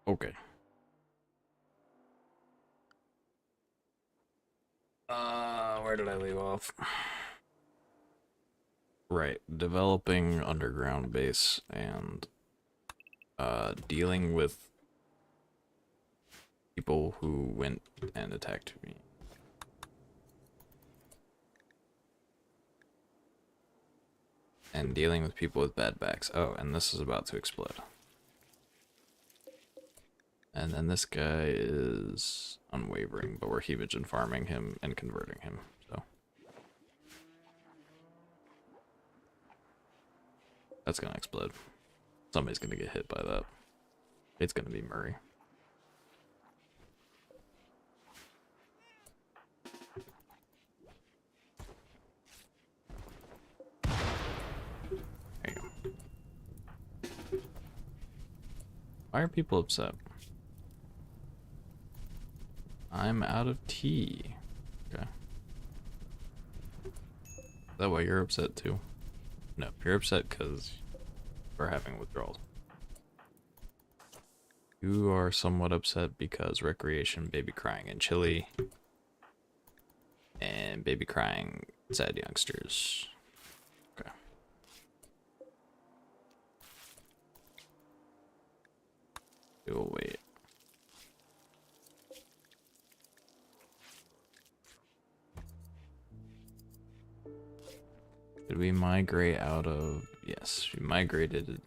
Okay. Where did I leave off? Right, developing underground base and dealing with people who went and attacked me. And dealing with people with bad backs. Oh, and this is about to explode. And then this guy is unwavering, but we're heavage farming him and converting him, so. That's gonna explode. Somebody's gonna get hit by that. It's gonna be Murray. There you go. Why are people upset? I'm out of tea. Okay. Is that why you're upset too? No, you're upset because we're having withdrawals. You are somewhat upset because recreation, baby crying, and chili, and baby crying, sad youngsters. Okay. We will wait. Did we migrate out of... Yes, we migrated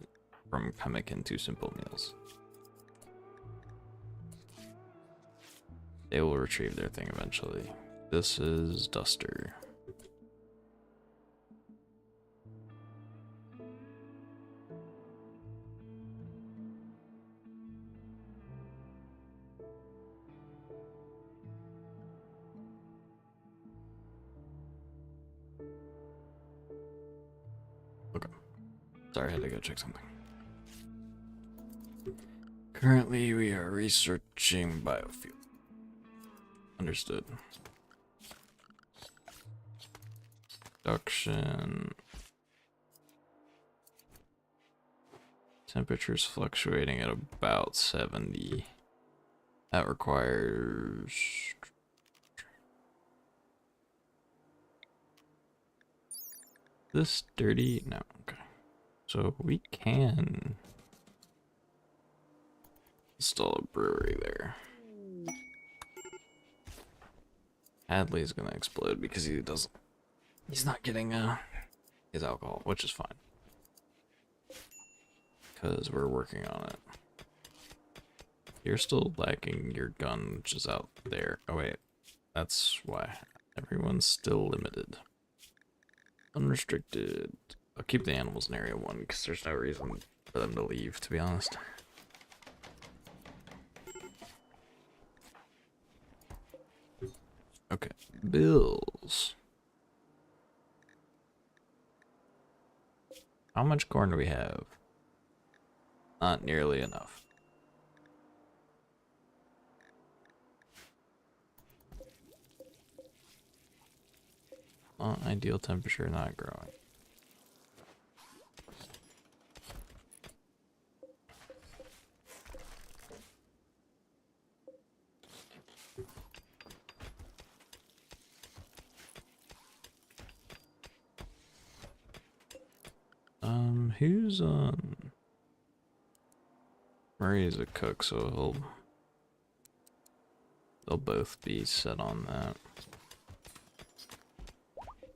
from Pemmican to Simple Meals. They will retrieve their thing eventually. This is Duster. Okay. Sorry, I had to go check something. Currently, we are researching biofuel. Understood. Production. Temperatures fluctuating at about 70. That requires... This dirty? No, okay. So we can install a brewery there. Hadley's gonna explode because he's not getting his alcohol, which is fine. Because we're working on it. You're still lacking your gun, which is out there. Oh wait, that's why. Everyone's still limited. Unrestricted. I'll keep the animals in area 1 because there's no reason for them to leave, to be honest. Okay, bills. How much corn do we have? Not nearly enough. Ideal temperature, not growing. Who's on? Murray's a cook, so they'll both be set on that.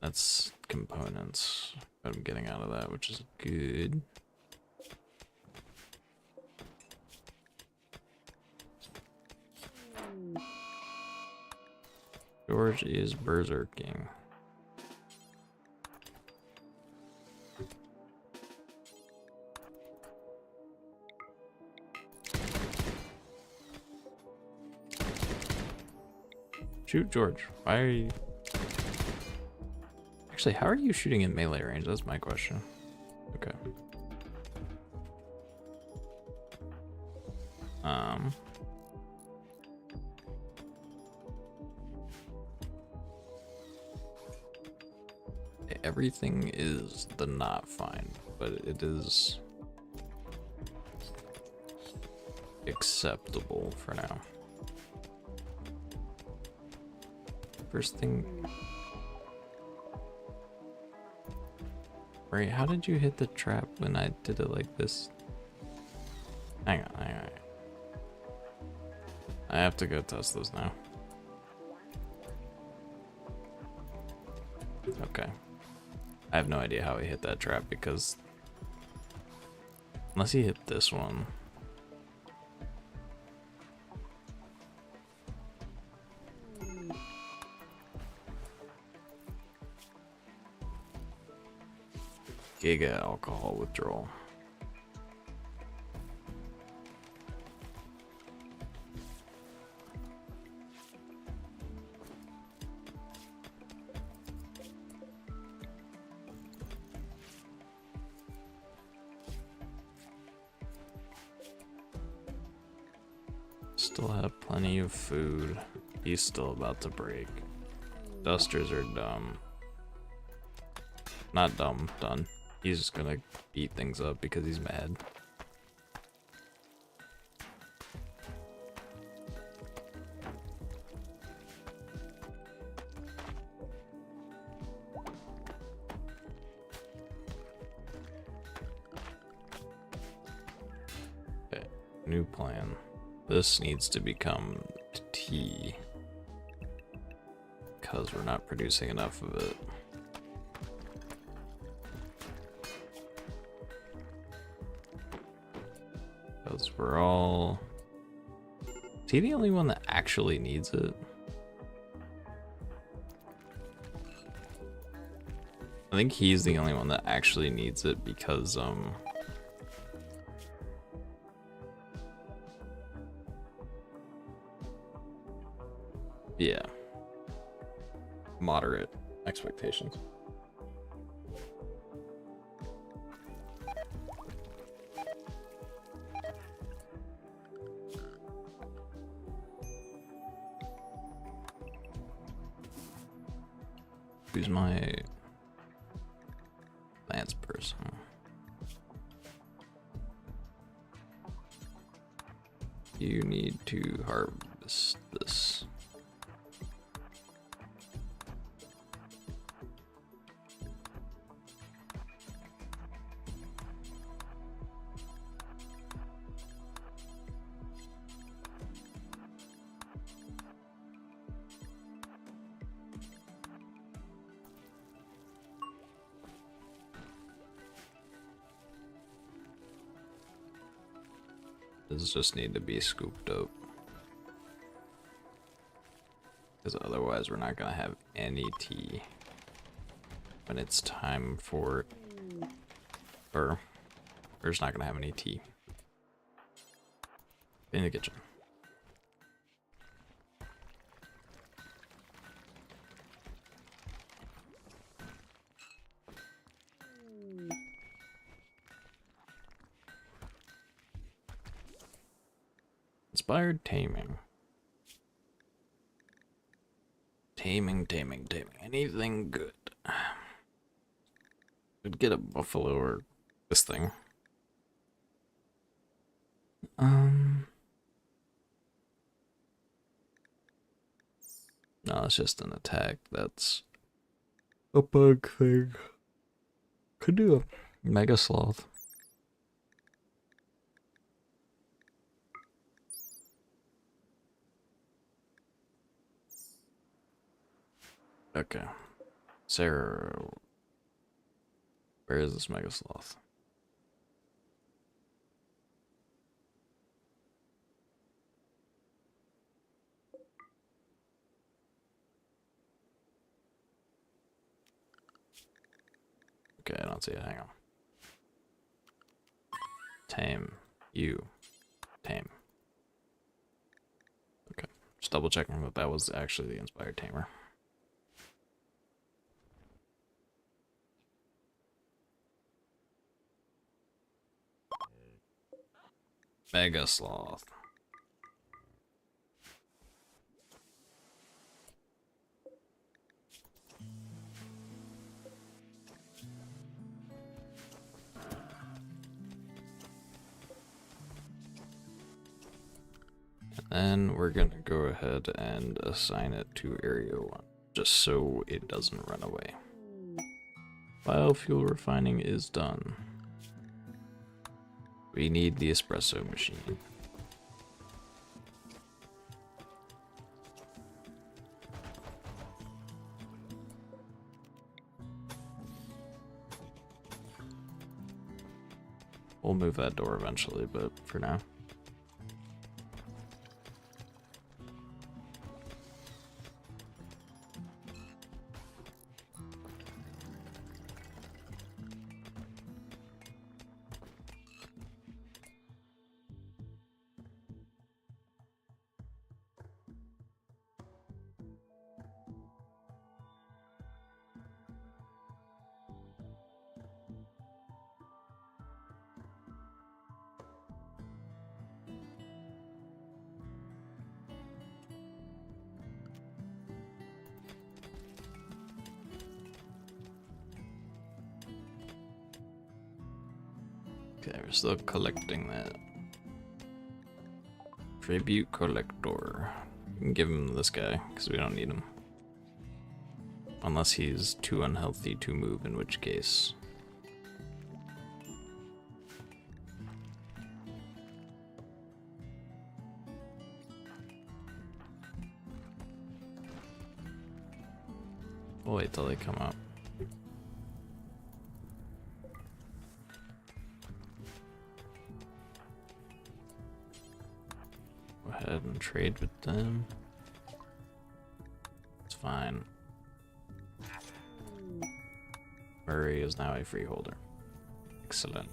That's components I'm getting out of that, which is good. George is berserking. Shoot George. Why are you... Actually, how are you shooting in melee range? That's my question. Okay. Everything is the not fine, but it is acceptable for now. First thing... Right, how did you hit the trap when I did it like this? Hang on, hang on. I have to go test those now. Okay. I have no idea how he hit that trap because... Unless he hit this one. Giga alcohol withdrawal. Still have plenty of food. He's still about to break. Dusters are dumb. Not dumb, done. He's just gonna beat things up because he's mad. Okay, new plan. This needs to become tea. Because we're not producing enough of it. Because we're all... Is he the only one that actually needs it? I think he's the only one that actually needs it because, yeah. Moderate expectations. Who's my lance person? You need to harvest this. These just need to be scooped up. Because otherwise we're not going to have any tea when it's time for... Or we're just not going to have any tea. In the kitchen. Inspired taming. Taming. Anything good. Could get a buffalo or this thing. No, it's just an attack. That's a bug thing. Could do a mega sloth. Okay. Sarah. Where is this mega sloth? Okay, I don't see it. Hang on. Tame. You. Tame. Okay. Just double checking that that was actually the inspired tamer. Mega sloth. Then we're gonna go ahead and assign it to Area 1, just so it doesn't run away. Biofuel refining is done. We need the espresso machine. We'll move that door eventually, but for now. Okay, we're still collecting that. Tribute collector. We can give him this guy, because we don't need him. Unless he's too unhealthy to move, in which case. We'll wait till they come up. Go ahead and trade with them. It's fine. Murray is now a freeholder. Excellent.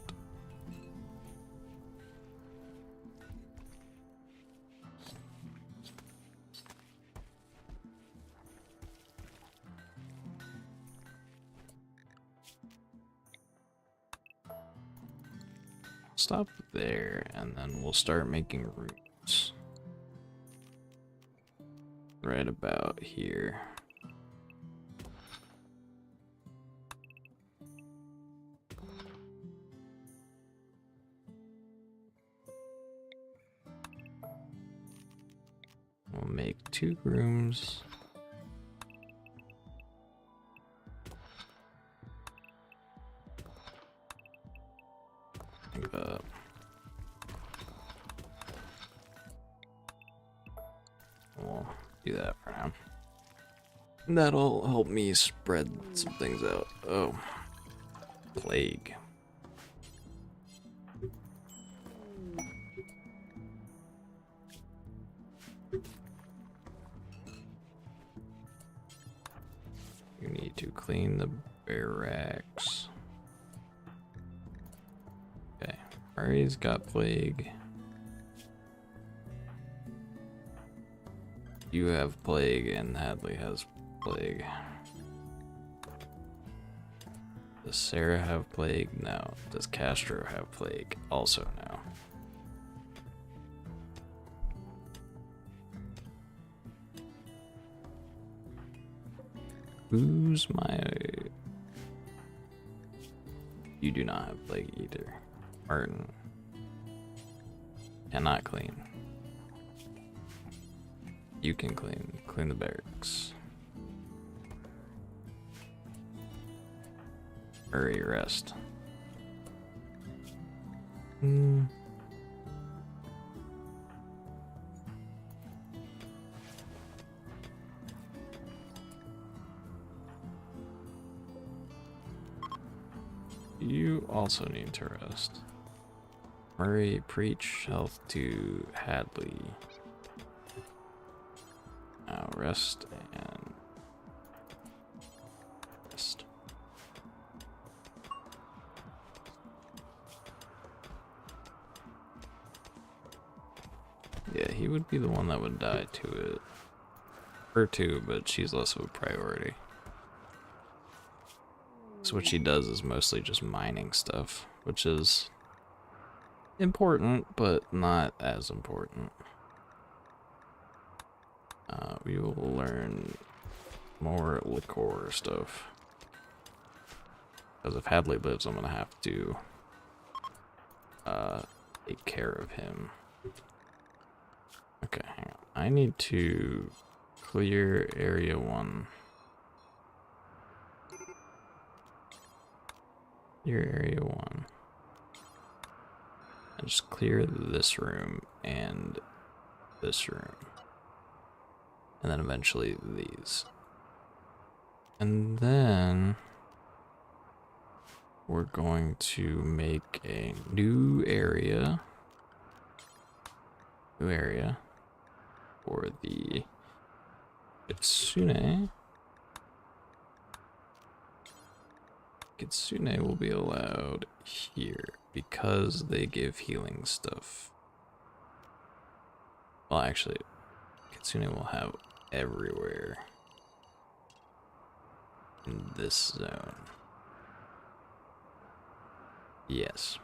Stop there, and then we'll start making routes. Right about here. We'll make 2 rooms. We'll do that for now. That'll help me spread some things out. Oh, plague. You need to clean the barracks. Okay, Murray's got plague. You have plague and Hadley has plague. Does Sarah have plague? No. Does Castro have plague? Also no. Who's my... You do not have plague either. Martin. Cannot clean. You can clean the barracks. Hurry, rest. You also need to rest. Murray, preach health to Hadley. Now rest and rest. Yeah, he would be the one that would die to it. Her too, but she's less of a priority. So what she does is mostly just mining stuff, which is important, but not as important. We will learn more liquor stuff. Because if Hadley lives, I'm gonna have to take care of him. Okay. I need to clear area 1. Clear area 1. And just clear this room and this room. And then eventually these. And then we're going to make a new area. For the Kitsune. Kitsune will be allowed here because they give healing stuff. Well, actually, Kitsune will have everywhere in this zone. Yes.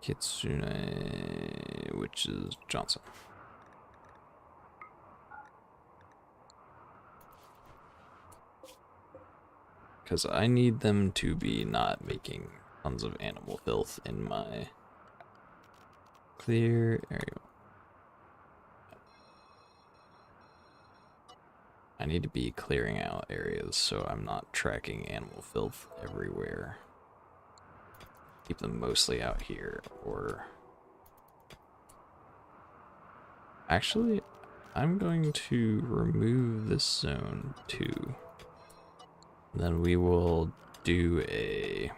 Kitsune, which is Johnson. Because I need them to be not making tons of animal filth in my clear area. I need to be clearing out areas so I'm not tracking animal filth everywhere. Keep them mostly out here, or... Actually, I'm going to remove this zone too. Then we will do a...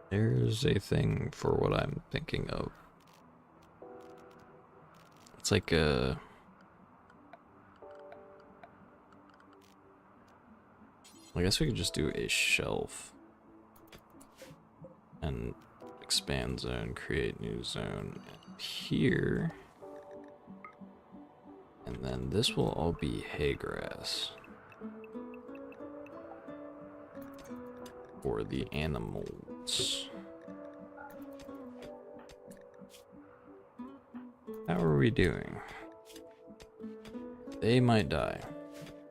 There's a thing for what I'm thinking of. It's like a... I guess we could just do a shelf. And expand zone, create new zone. And here... And then this will all be hay grass. For the animals. How are we doing? They might die,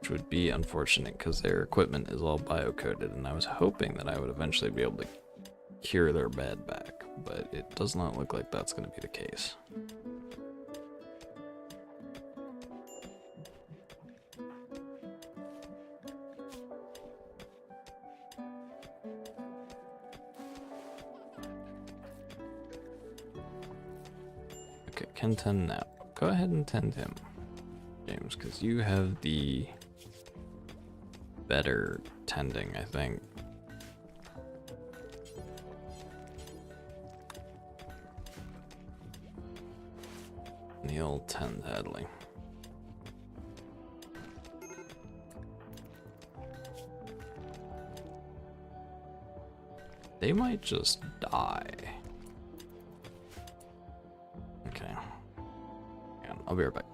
which would be unfortunate because their equipment is all biocoded, and I was hoping that I would eventually be able to cure their bad back, but it does not look like that's going to be the case. Okay, can tend now. Go ahead and tend him, James, because you have the better tending, I think. Neil tend Hadley. They might just die. Okay. Yeah, I'll be right back.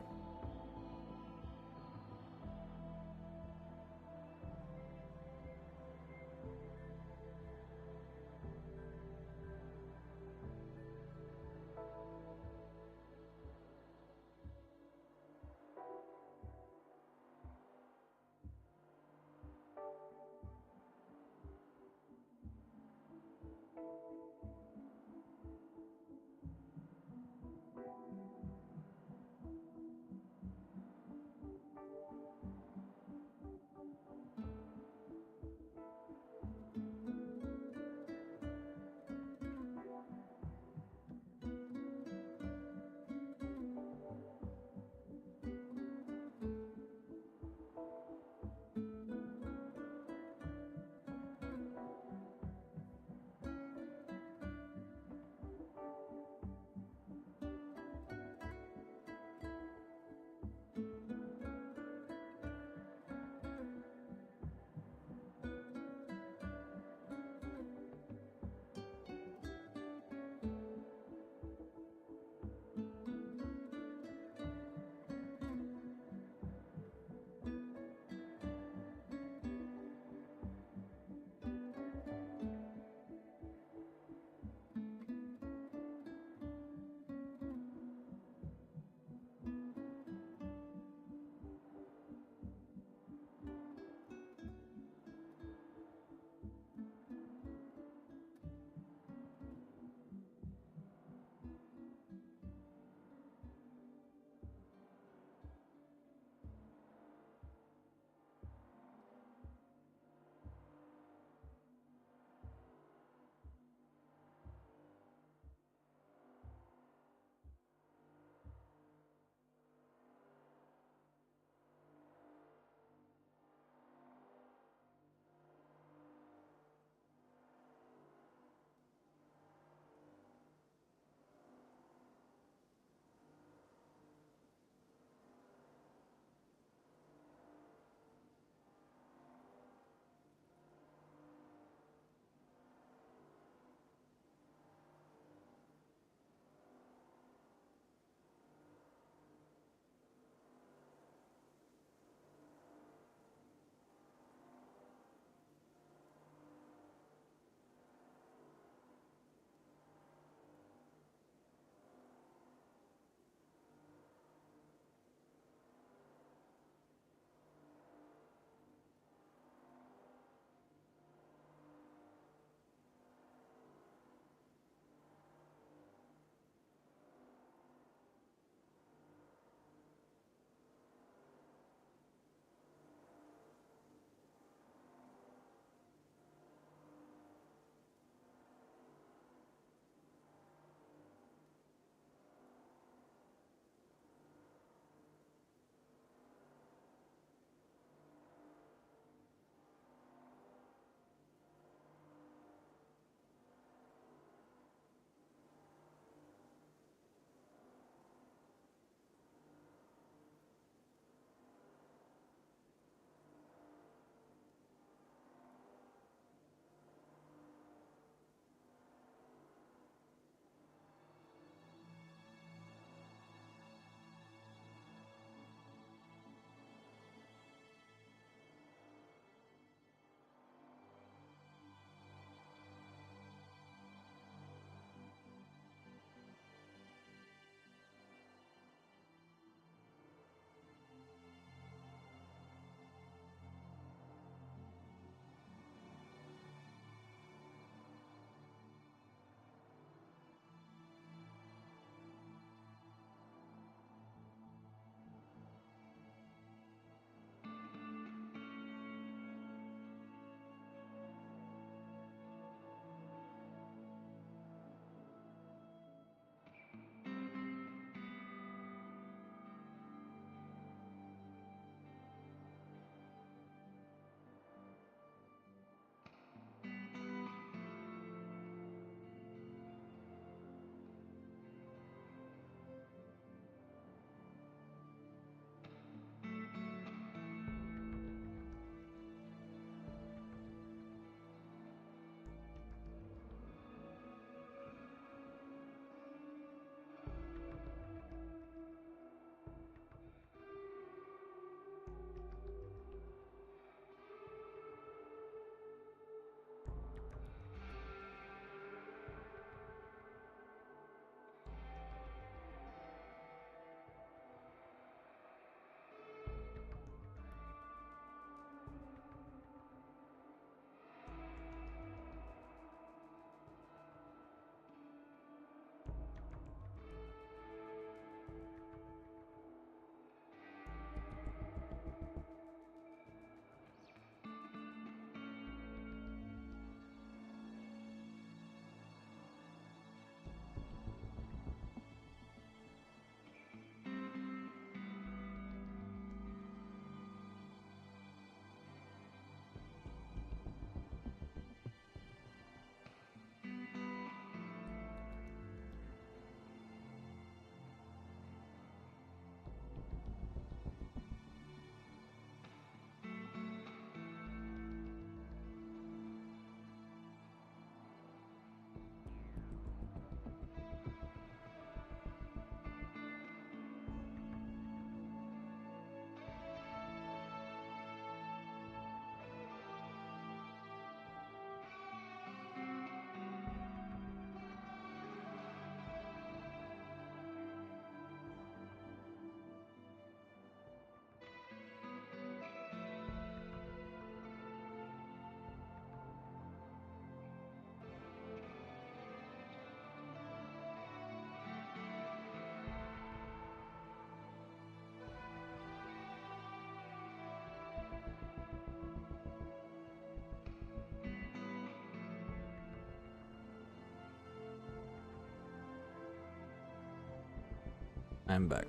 I'm back.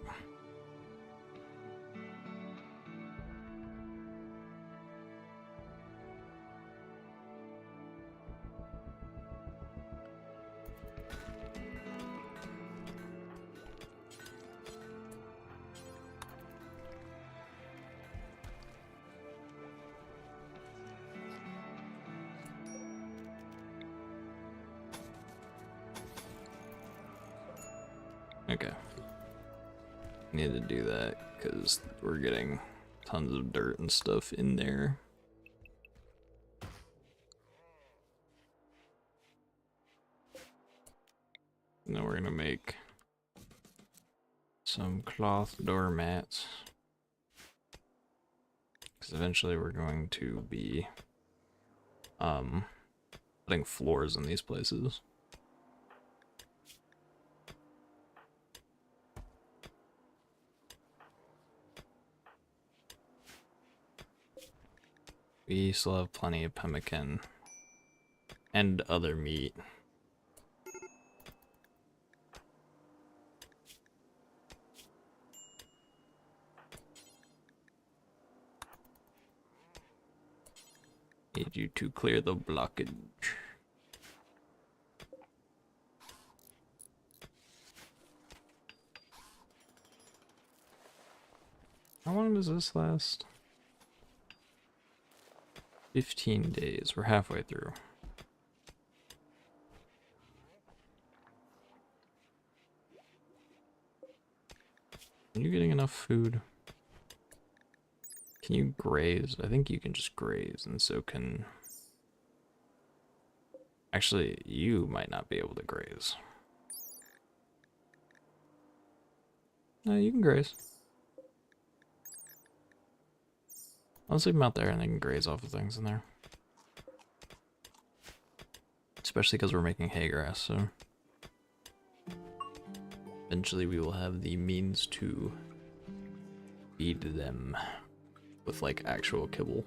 Okay. Need to do that because we're getting tons of dirt and stuff in there. And then we're gonna make some cloth doormats. Because eventually we're going to be putting floors in these places. We still have plenty of pemmican and other meat. Need you to clear the blockage. How long does this last? 15 days. We're halfway through. Are you getting enough food? Can you graze? I think you can just graze, and so can... Actually, you might not be able to graze. No, you can graze. Let's leave them out there and they can graze off of things in there. Especially because we're making hay grass, so... Eventually we will have the means to feed them with, like, actual kibble.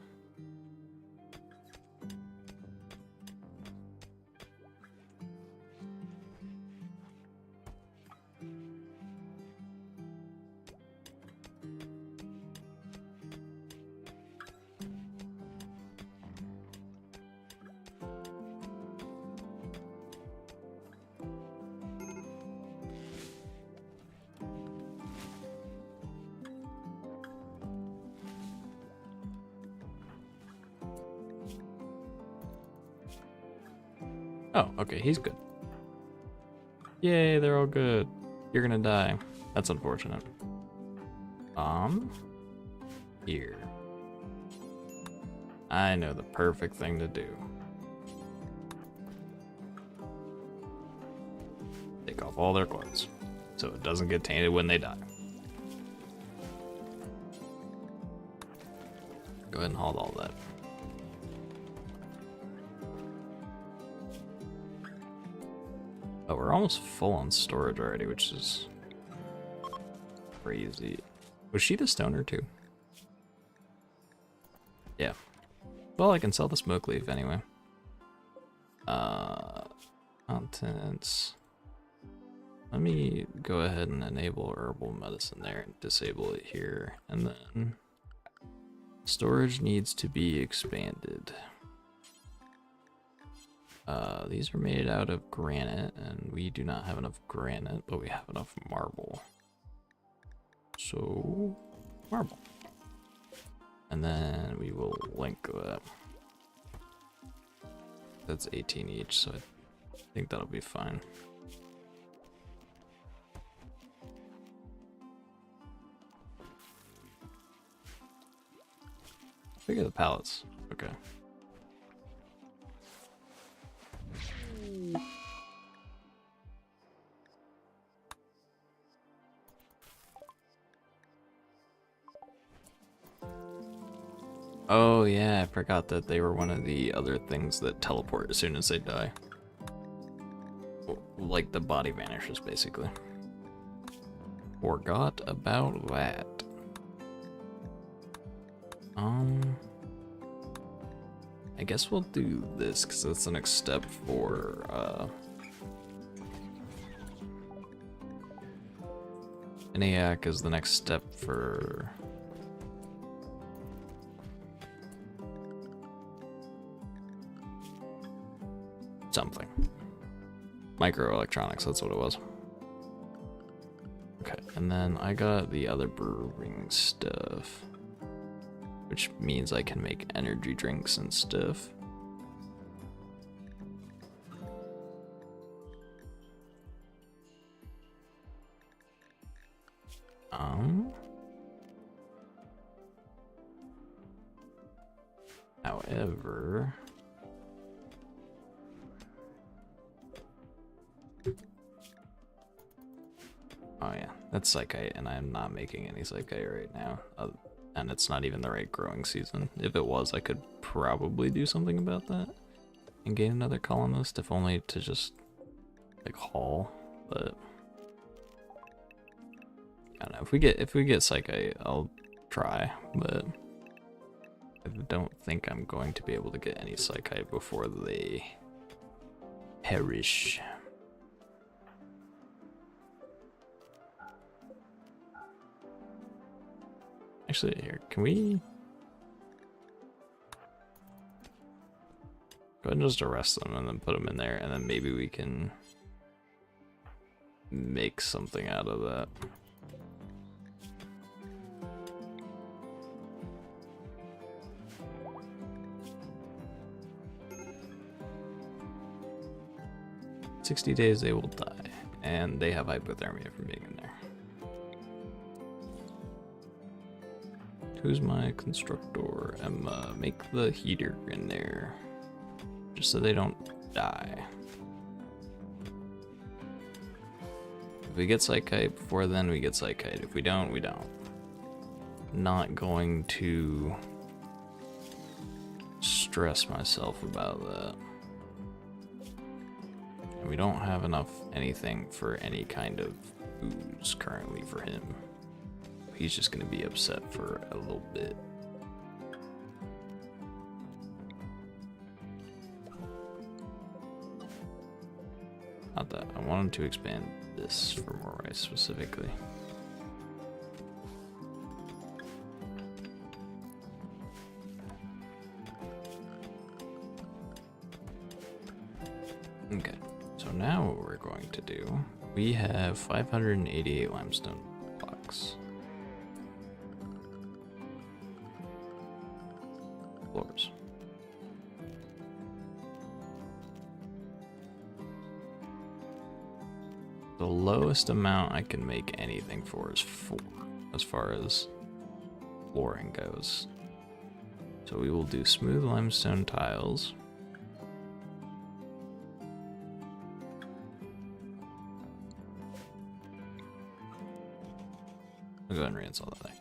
Oh, okay, he's good. Yay, they're all good. You're gonna die. That's unfortunate. Here. I know the perfect thing to do. Take off all their clothes, so it doesn't get tainted when they die. Go ahead and haul all that. Oh, we're almost full on storage already, which is crazy. Was she the stoner too? Yeah. Well, I can sell the smoke leaf anyway. Contents. Let me go ahead and enable herbal medicine there and disable it here. And then storage needs to be expanded. These are made out of granite, and we do not have enough granite, but we have enough marble. So, marble. And then we will link that. That's 18 each, so I think that'll be fine. Figure the pallets. Okay. Oh yeah, I forgot that they were one of the other things that teleport as soon as they die. Like the body vanishes, basically. Forgot about that. I guess we'll do this because that's the next step for ENIAC is the next step for something. Microelectronics, that's what it was. Okay, and then I got the other brewing stuff, which means I can make energy drinks and stuff. However, oh yeah, that's Psychite, and I'm not making any Psychite right now. And it's not even the right growing season. If it was, I could probably do something about that and gain another colonist, if only to just like haul. But I don't know, if we get Psychite, I'll try, but I don't think I'm going to be able to get any Psychite before they perish. Actually, here, can we go ahead and just arrest them and then put them in there, and then maybe we can make something out of that. In 60 days they will die, and they have hypothermia from being in there. Who's my constructor? Emma, make the heater in there, just so they don't die. If we get Psychite before then, we get Psychite. If we don't, we don't. Not going to stress myself about that. And we don't have enough anything for any kind of booze currently for him. He's just gonna be upset for a little bit. Not that. I wanted to expand this for more rice specifically. Okay, so now what we're going to do, we have 588 limestone blocks. Floors. The lowest amount I can make anything for is 4, as far as flooring goes. So we will do smooth limestone tiles. I'll go ahead and reinstall that there.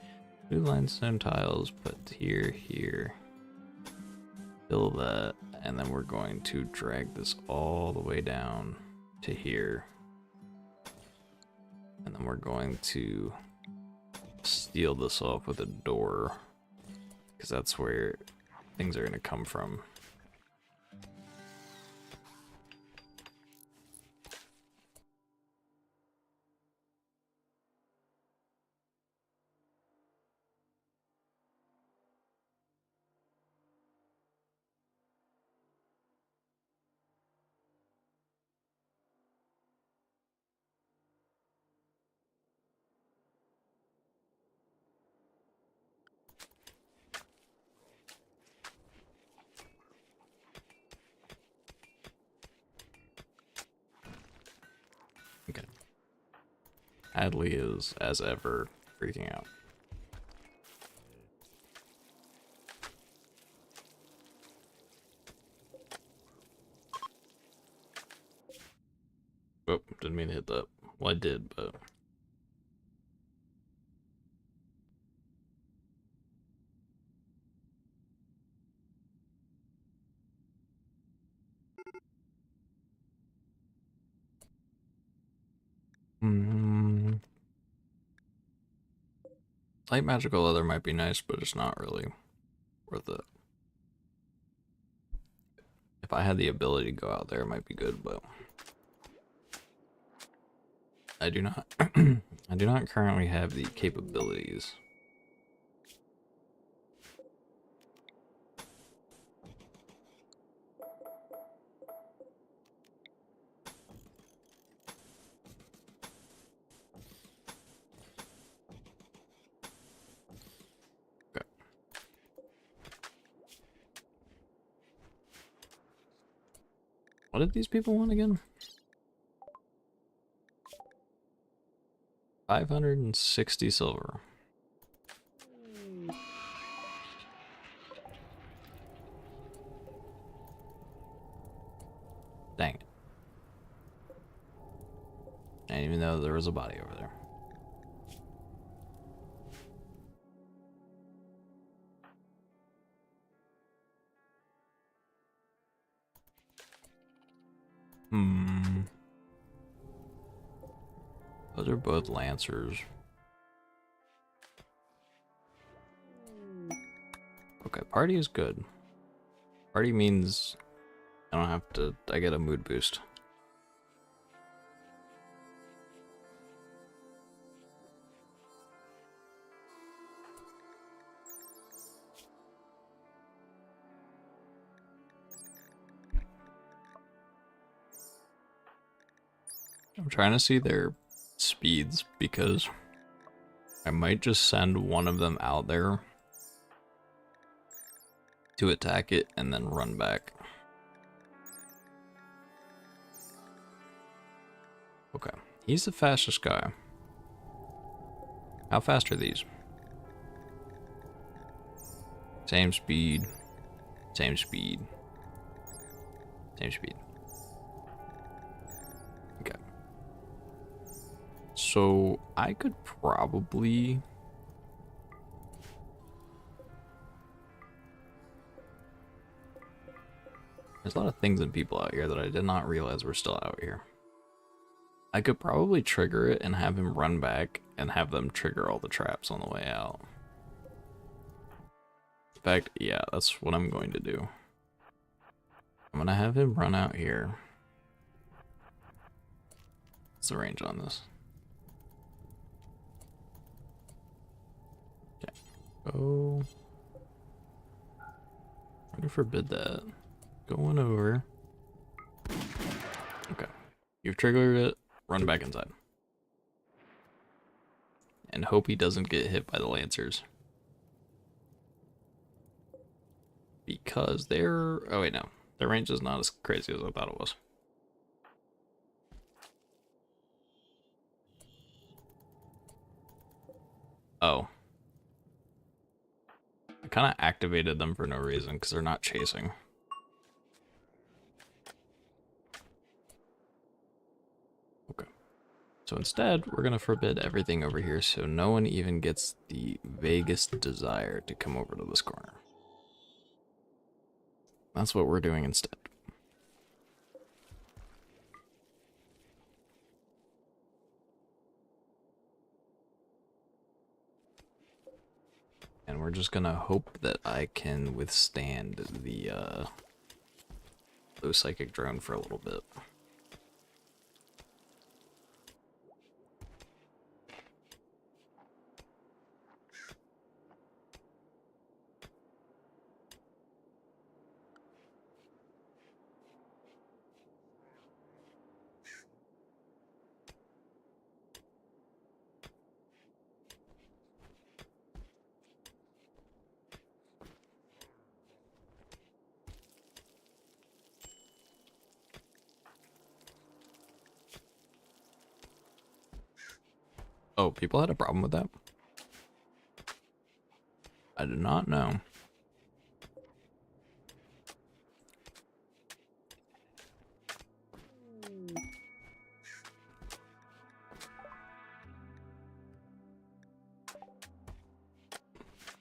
Smooth limestone tiles, put here, here. Fill that, and then we're going to drag this all the way down to here. And then we're going to seal this off with a door, because that's where things are going to come from. Okay. Adley is, as ever, freaking out. Oh, didn't mean to hit that. Well, I did, but... Light magical leather might be nice, but it's not really worth it. If I had the ability to go out there, it might be good, but... I do not I do not currently have the capabilities. Okay. What did these people want again? 560 silver. Dang it. I didn't even know there was a body over there. Those are both lancers. Okay, party is good. Party means I don't have to, I get a mood boost. I'm trying to see their speeds because I might just send one of them out there to attack it and then run back. Okay, he's the fastest guy. How fast are these? Same speed, same speed, same speed. Okay. So I could probably... There's a lot of things and people out here that I did not realize were still out here. I could probably trigger it and have him run back and have them trigger all the traps on the way out. In fact, yeah, that's what I'm going to do. I'm gonna have him run out here. What's the range on this? Okay. Oh. I'm gonna forbid that. Going over. Okay. You've triggered it. Run back inside. And hope he doesn't get hit by the lancers. Because they're... Oh wait, no. Their range is not as crazy as I thought it was. Oh. I kind of activated them for no reason because they're not chasing. Okay. So instead, we're going to forbid everything over here so no one even gets the vaguest desire to come over to this corner. That's what we're doing instead. And we're just gonna hope that I can withstand the blue psychic drone for a little bit. Oh, people had a problem with that? I did not know.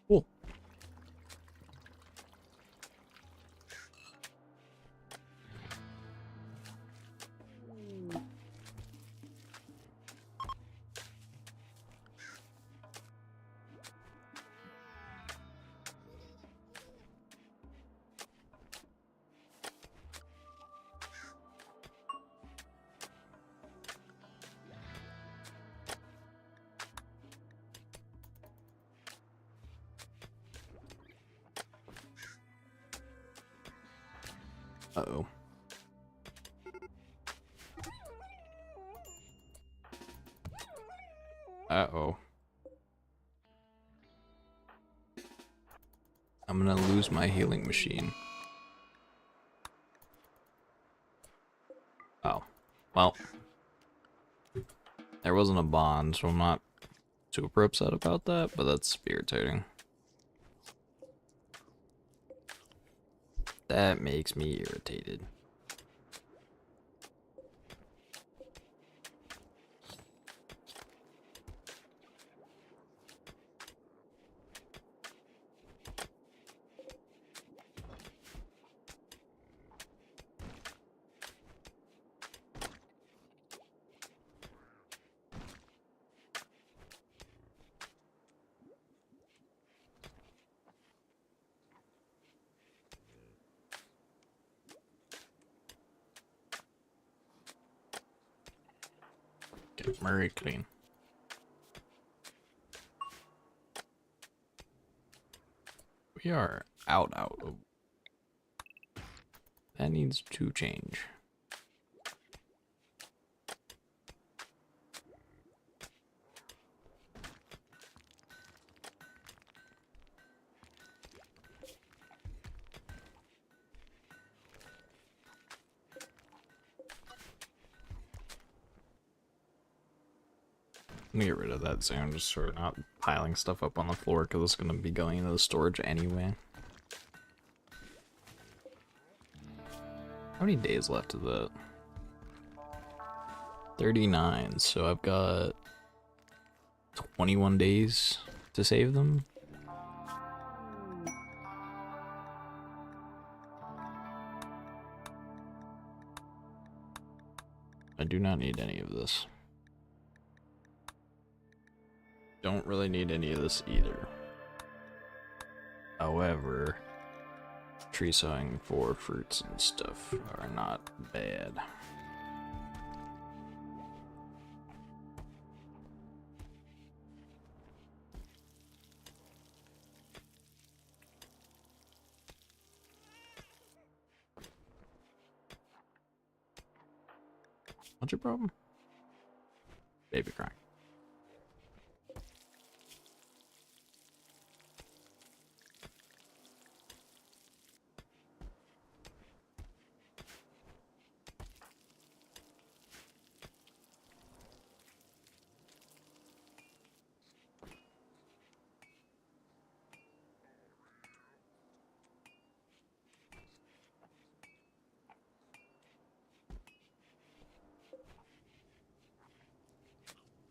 Cool. Uh-oh. Uh-oh. I'm gonna lose my healing machine. Oh. Well. There wasn't a bond, so I'm not super upset about that, but that's irritating. That makes me irritated. Get very clean. We are out. That needs to change. I'm gonna get rid of that soon, just sort of not piling stuff up on the floor because it's gonna be going into the storage anyway. How many days left of that? 39, so I've got 21 days to save them. I do not need any of this. Don't really need any of this either. However, tree sowing for fruits and stuff are not bad. What's your problem? Baby crying.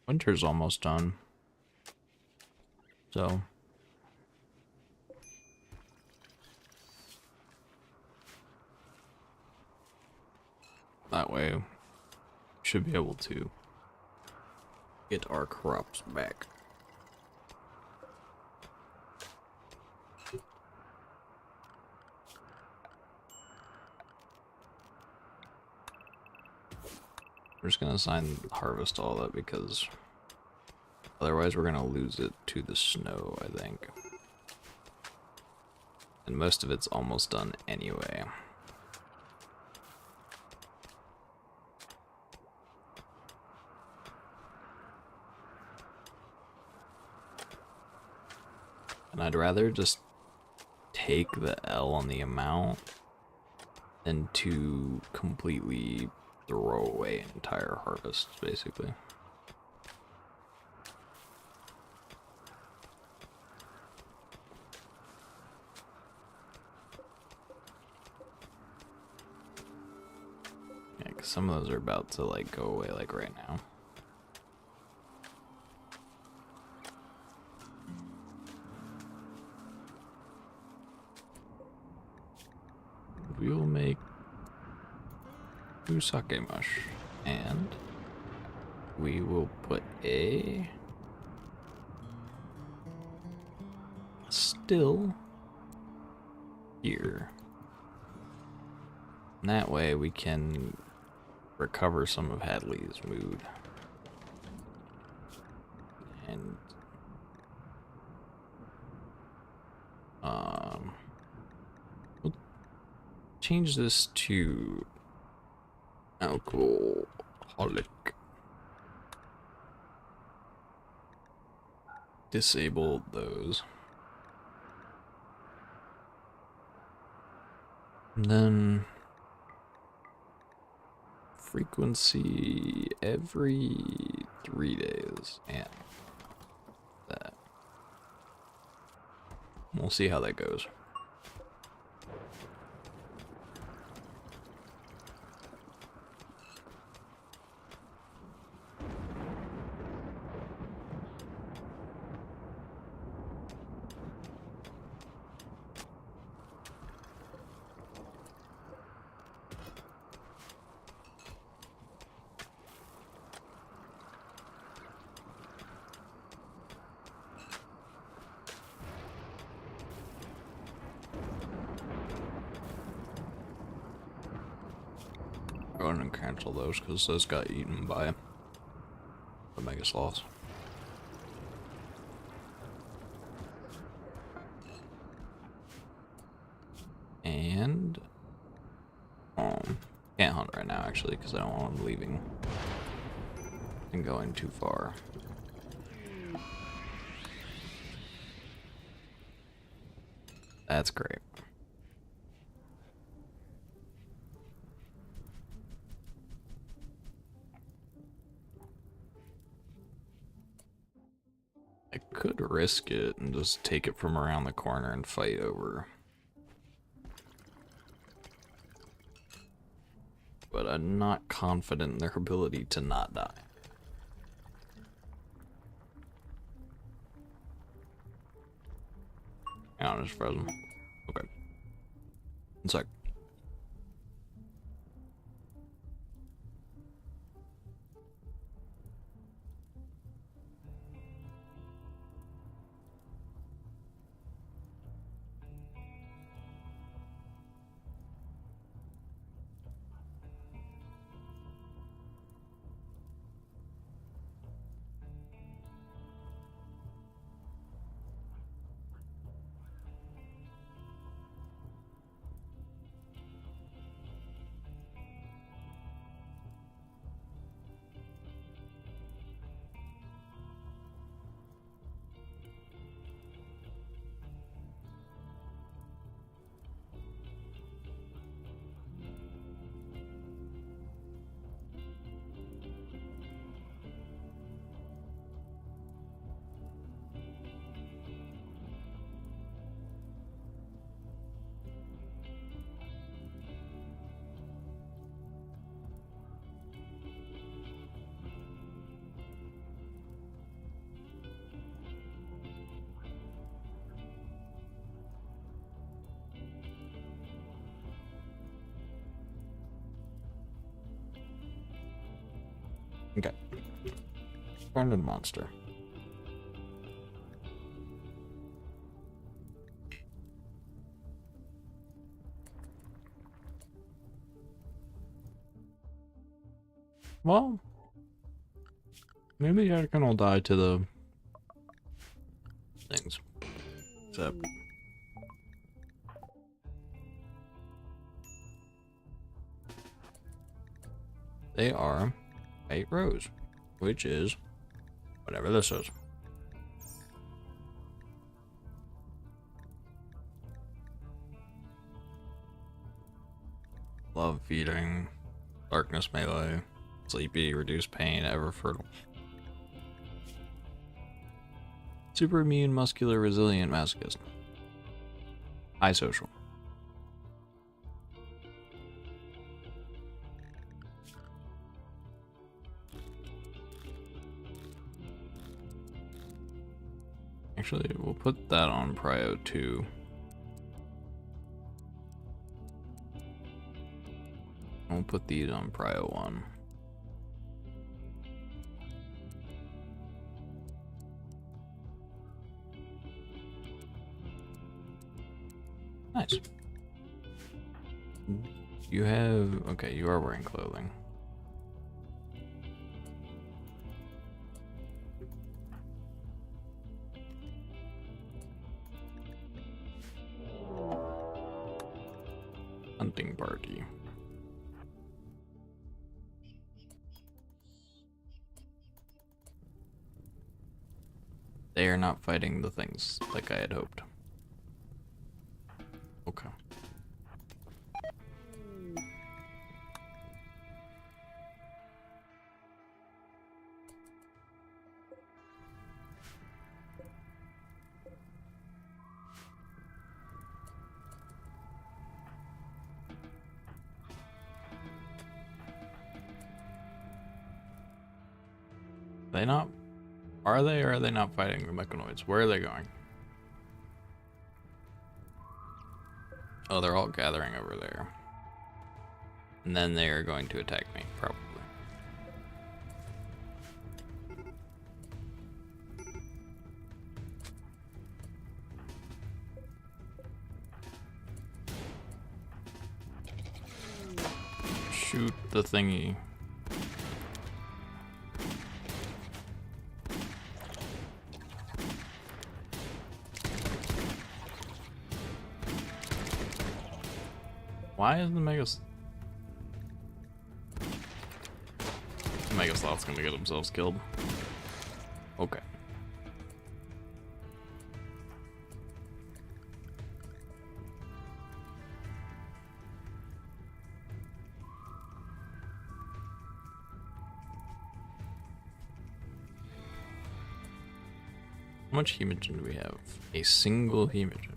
Winter's almost done. So that way we should be able to get our crops back. We're just gonna harvest all that because otherwise we're gonna lose it to the snow, I think. And most of it's almost done anyway. And I'd rather just take the L on the amount than to completely throw away an entire harvest, basically. Yeah, because some of those are about to like go away like right now. We will make 2 sake mush, and we will put a still here. And that way we can recover some of Hadley's mood. And we'll change this to alcoholic. Disable those. And then frequency every 3 days. And that. We'll see how that goes. Go ahead and cancel those because those got eaten by the mega sloths. And can't hunt right now actually because I don't want them leaving and going too far. That's great. I could risk it and just take it from around the corner and fight over. But I'm not confident in their ability to not die. Yeah, I'm just frozen. Okay. 1 sec. Okay. Stranded monster. Well, maybe I can all die to the things. Except they are 8 rows, which is whatever this is. Love feeding, darkness melee, sleepy, reduce pain, ever fertile. Super immune, muscular, resilient, masochist. High social. Actually, we'll put that on Prio 2. We'll put these on Prio 1. Nice. You have... okay, you are wearing clothing. hunting party. They are not fighting the things like I had hoped. Okay. They not? Are they or are they not fighting the mechanoids? Where are they going? Oh, they're all gathering over there. And then they are going to attack me, probably. Shoot the thingy. Why is the Megaslot's gonna get themselves killed? Okay. How much hemogen do we have? A single hemogen.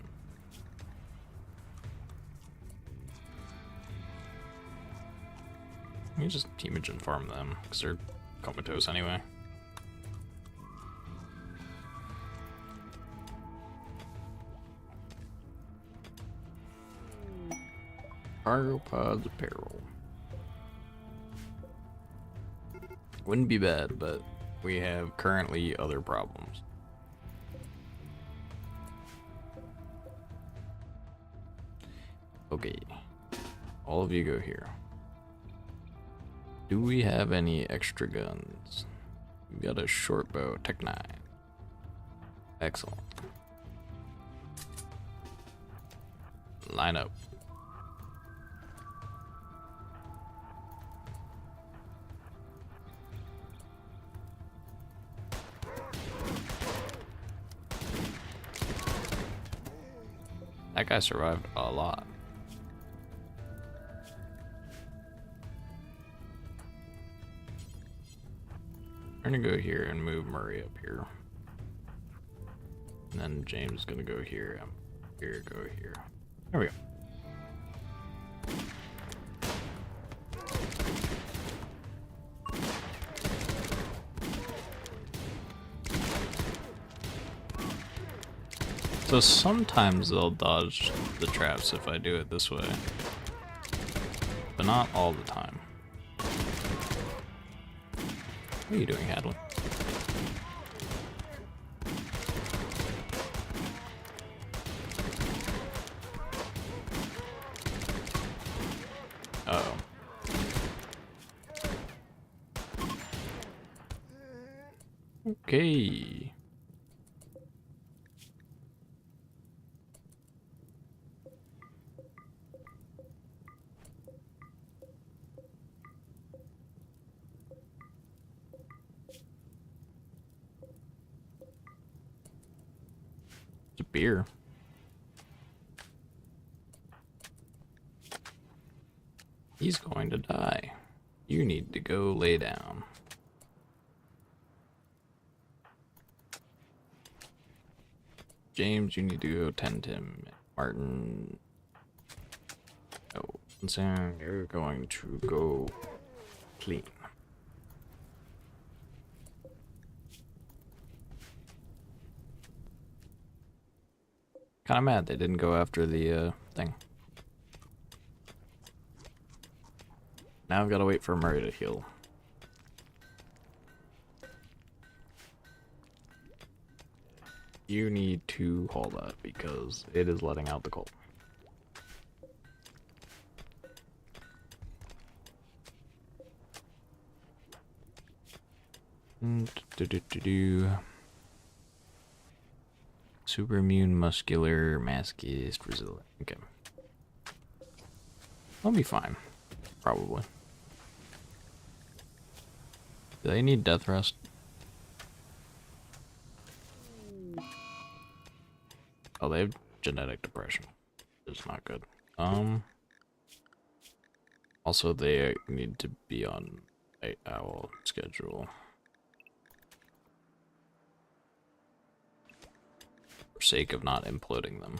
Let me just hemogen farm them, because they're comatose anyway. Cargo pods apparel. Wouldn't be bad, but we have currently other problems. Okay, all of you go here. Do we have any extra guns? We got a short bow, Tech 9. Excellent. Line up. That guy survived a lot. We're gonna go here and move Murray up here. And then James is gonna go here, here, go here. There we go. So sometimes they'll dodge the traps if I do it this way, but not all the time. What are you doing, Hadley? Uh-oh. Okay. It's a beer. He's going to die. You need to go lay down. James, you need to go tend him. Martin. Oh, Sam, you're going to go clean. Kind of mad they didn't go after the thing. Now I've got to wait for Murray to heal. You need to hold that because it is letting out the cold. Super immune, muscular, maskist, resilient. Okay. I'll be fine. Probably. Do they need death rest? Oh, they have genetic depression. It's not good. Also, they need to be on a owl schedule. For sake of not imploding them.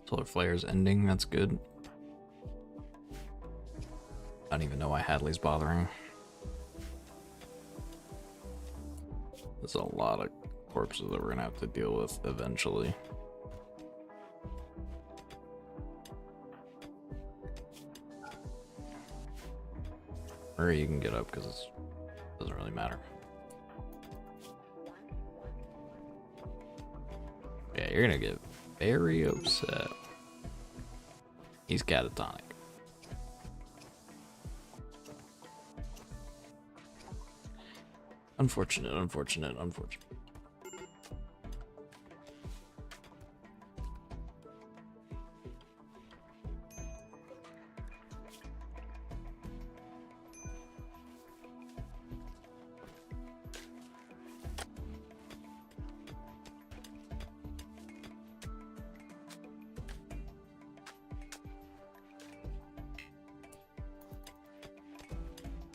Solar flare's ending, that's good. I don't even know why Hadley's bothering. There's a lot of corpses that we're gonna have to deal with eventually. Or you can get up because it doesn't really matter. Yeah, you're gonna get very upset. He's catatonic. Unfortunate, unfortunate, unfortunate.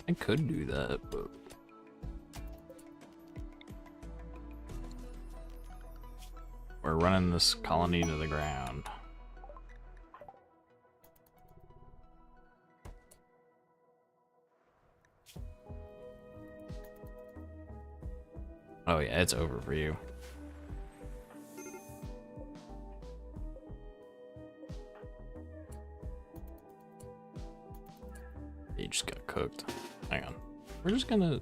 I could do that, but we're running this colony to the ground. Oh yeah, it's over for you. You just got cooked. Hang on. We're just gonna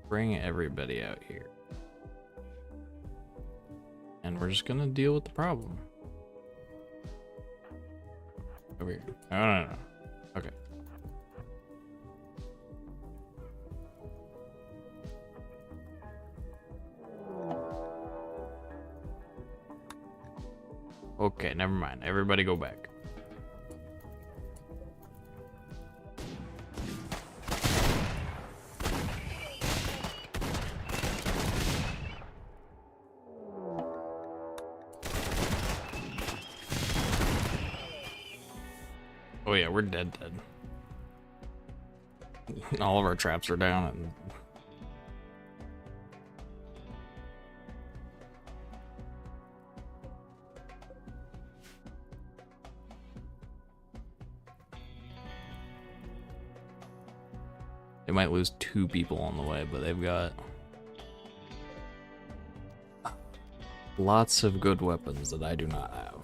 bring everybody out here. And we're just gonna deal with the problem. Over here. No. Okay. Okay, never mind. Everybody go back. Oh yeah, we're dead. All of our traps are down and they might lose 2 people on the way, but they've got lots of good weapons that I do not have.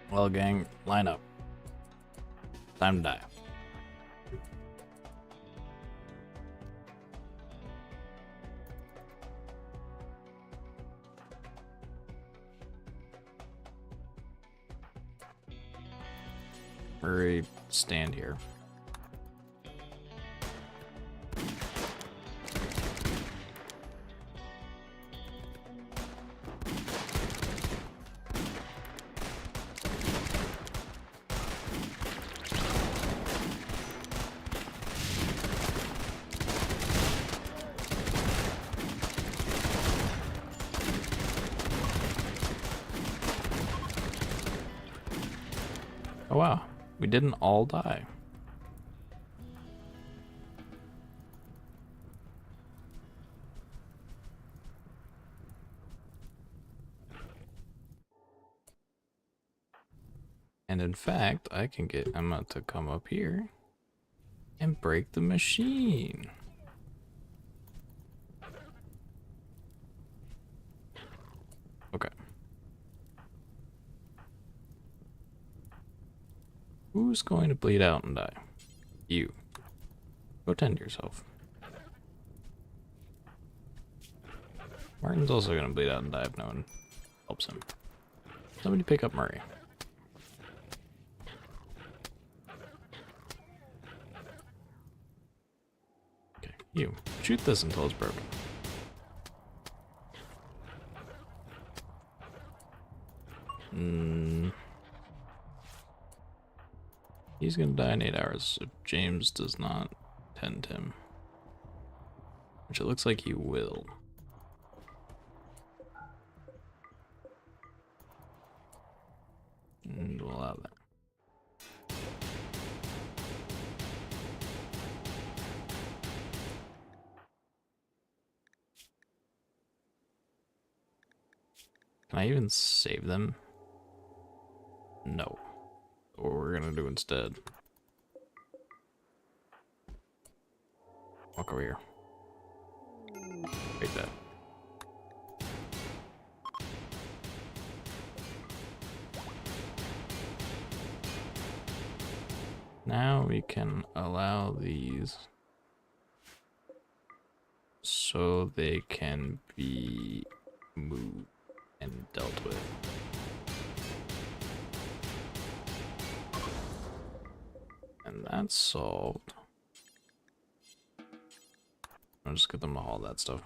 Well, gang, line up. Time to die. Hurry, stand here. Oh wow, we didn't all die. And in fact, I can get Emma to come up here. And break the machine. Okay. Who's going to bleed out and die? You. Go tend to yourself. Martin's also going to bleed out and die if no one helps him. Somebody pick up Murray. Okay, you. Shoot this until it's broken. He's gonna die in 8 hours if James does not tend him. Which it looks like he will. And we'll allow that. Can I even save them? No. What we're gonna do instead. Walk over here. Take that. Now we can allow these so they can be moved and dealt with. And that's solved. I'll just get them to haul that stuff.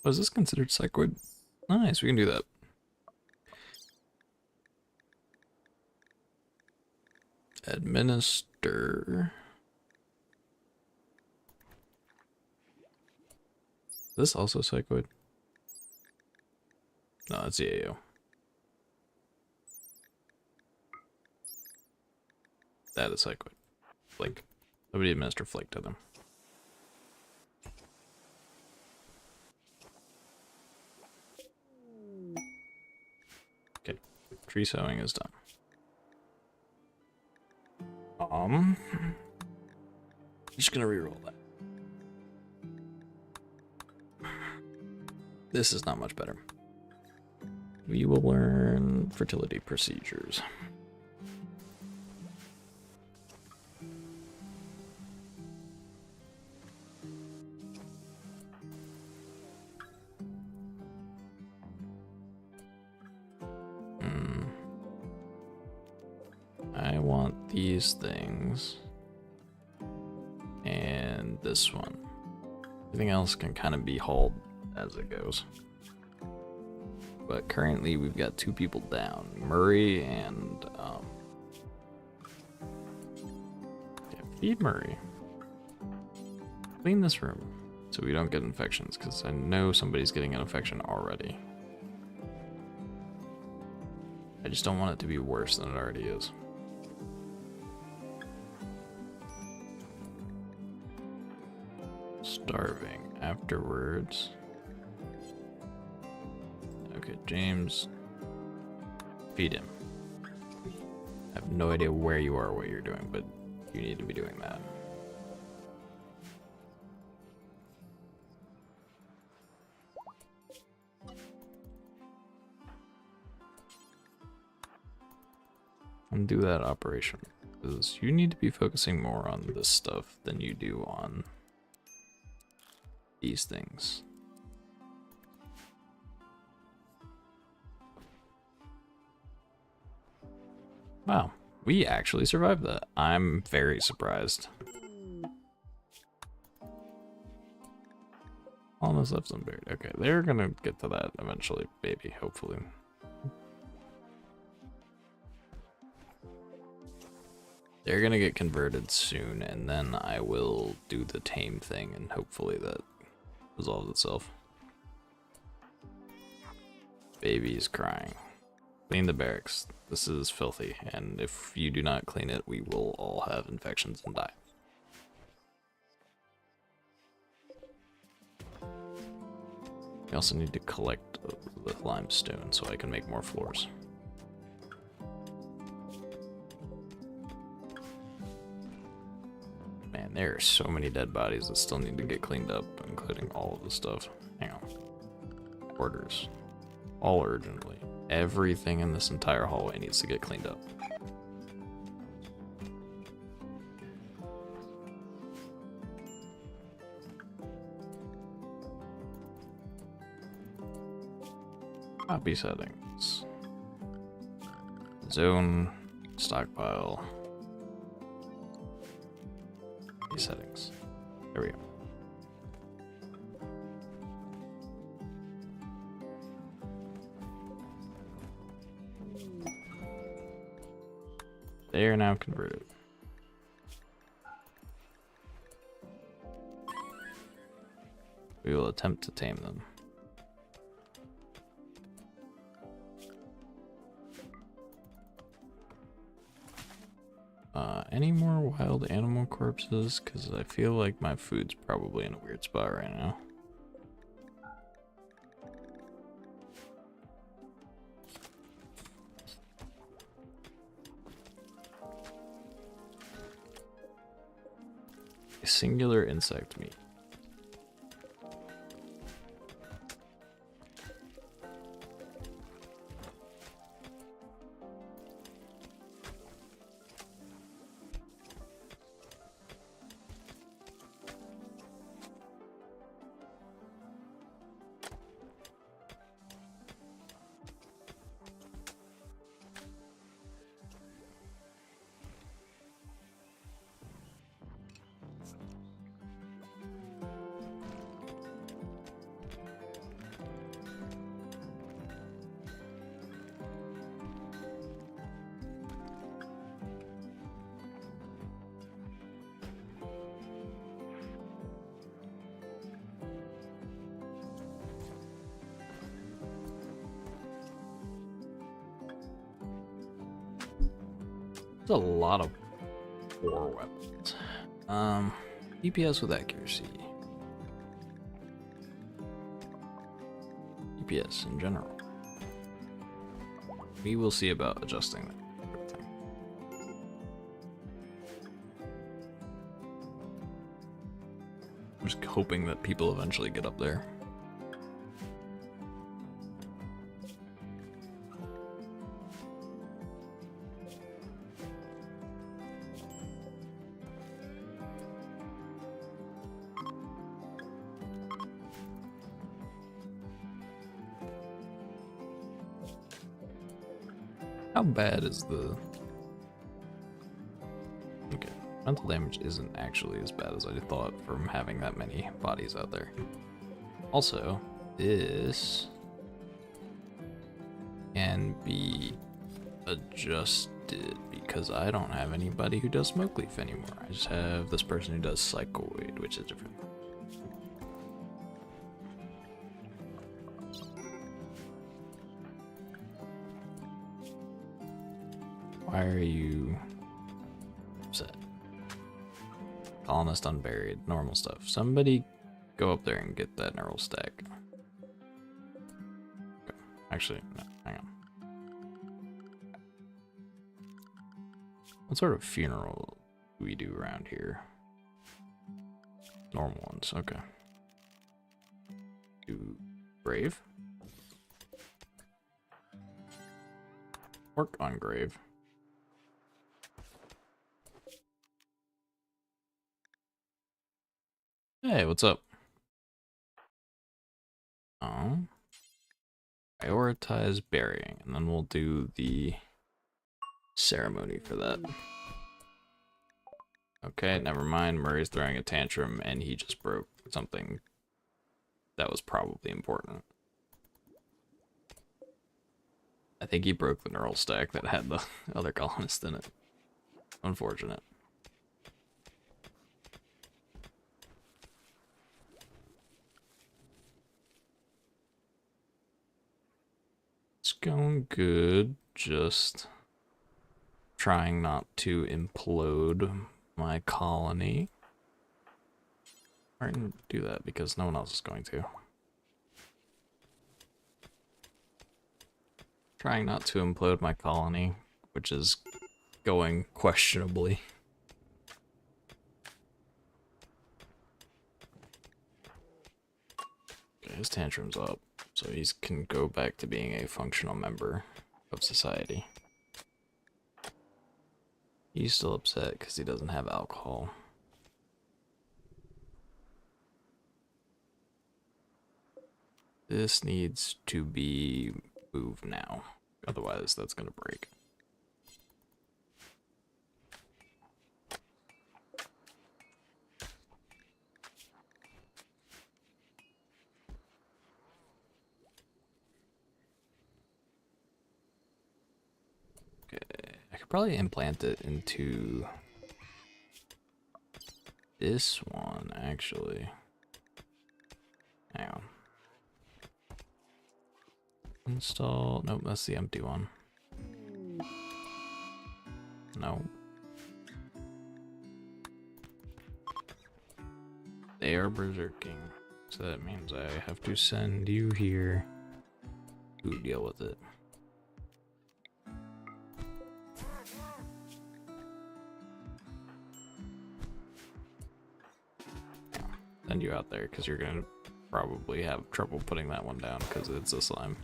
Was this considered psychoid? Nice, we can do that. Administer. Is this also psychoid? No, that's EAO. That is psychoid. Flake. Somebody administer flake to them. Okay, tree sowing is done. Just gonna reroll that. This is not much better. We will learn fertility procedures. I want these things. And this one. Everything else can kind of be hauled as it goes. But currently we've got 2 people down. Murray and yeah, feed Murray. Clean this room so we don't get infections, because I know somebody's getting an infection already. I just don't want it to be worse than it already is. Starving afterwards. Okay, James, feed him. I have no idea where you are or what you're doing, but you need to be doing that. And do that operation, because you need to be focusing more on this stuff than you do on these things. Wow, we actually survived that. I'm very surprised. Almost left unburied. Okay, they're gonna get to that eventually, maybe, hopefully. They're gonna get converted soon, and then I will do the tame thing, and hopefully that resolves itself. Baby's crying. Clean the barracks. This is filthy, and if you do not clean it, we will all have infections and die. We also need to collect the limestone so I can make more floors. Man, there are so many dead bodies that still need to get cleaned up, including all of the stuff. Hang on. Orders. All urgently. Everything in this entire hallway needs to get cleaned up. Copy settings. Zone. Stockpile. Copy settings. There we go. They are now converted. We will attempt to tame them. Any more wild animal corpses? Because I feel like my food's probably in a weird spot right now. Singular insect meat. There's a lot of war weapons. DPS with accuracy. DPS in general. We will see about adjusting that. I'm just hoping that people eventually get up there. How bad is the... Okay, mental damage isn't actually as bad as I thought from having that many bodies out there. Also, this can be adjusted because I don't have anybody who does smoke leaf anymore. I just have this person who does psychoid, which is different. Why are you upset? Colonist unburied. Normal stuff. Somebody go up there and get that neural stack. Okay. Actually, no, hang on. What sort of funeral do we do around here? Normal ones, okay. Do grave? Work on grave. Hey, what's up? Oh. Prioritize burying, and then we'll do the ceremony for that. Okay, never mind. Murray's throwing a tantrum, and he just broke something that was probably important. I think he broke the neural stack that had the other colonist in it. Unfortunate. It's going good, just trying not to implode my colony. I'm going to do that because no one else is going to. trying not to implode my colony, which is going questionably. Okay, his tantrum's up, so he can go back to being a functional member of society. He's still upset because he doesn't have alcohol. This needs to be moved now, otherwise that's gonna break. Okay, I could probably implant it into this one, actually. Hang on. Install, nope, that's the empty one. No. They are berserking, so that means I have to send you here to deal with it. Send you out there because you're gonna probably have trouble putting that one down because it's a slime.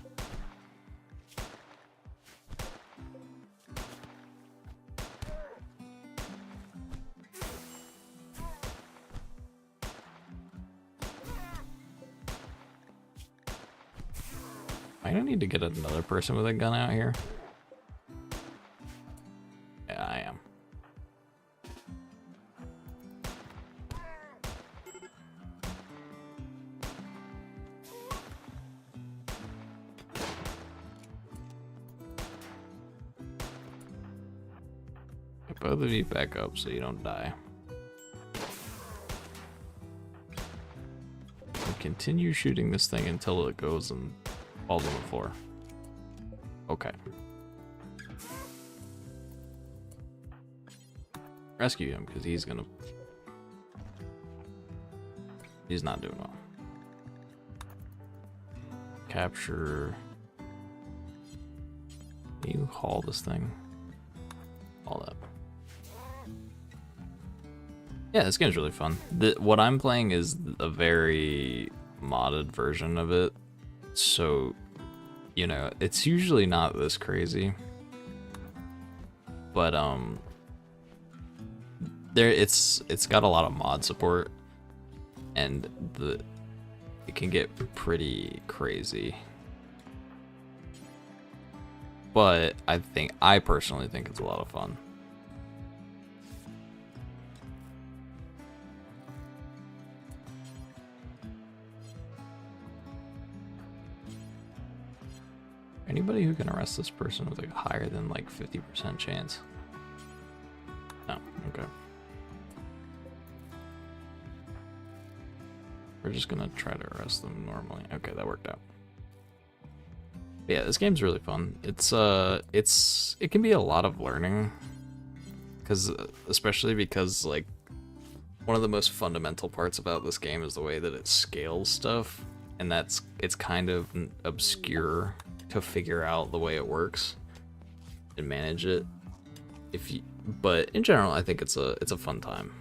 I don't need to get another person with a gun out here. Yeah, I am. Get both of you back up so you don't die. And continue shooting this thing until it goes and falls on the floor. Okay. Rescue him because he's not doing well. Capture. Can you haul this thing? Haul that. Yeah, this game's really fun. What I'm playing is a very modded version of it. So, you know, it's usually not this crazy, but it's got a lot of mod support, and it can get pretty crazy. But I personally think it's a lot of fun. Anybody who can arrest this person with a higher than like 50% chance? No, okay. We're just gonna try to arrest them normally. Okay, that worked out. But yeah, this game's really fun. It can be a lot of learning, especially because like one of the most fundamental parts about this game is the way that it scales stuff, and it's kind of obscure to figure out the way it works and manage it. But in general, I think it's a fun time.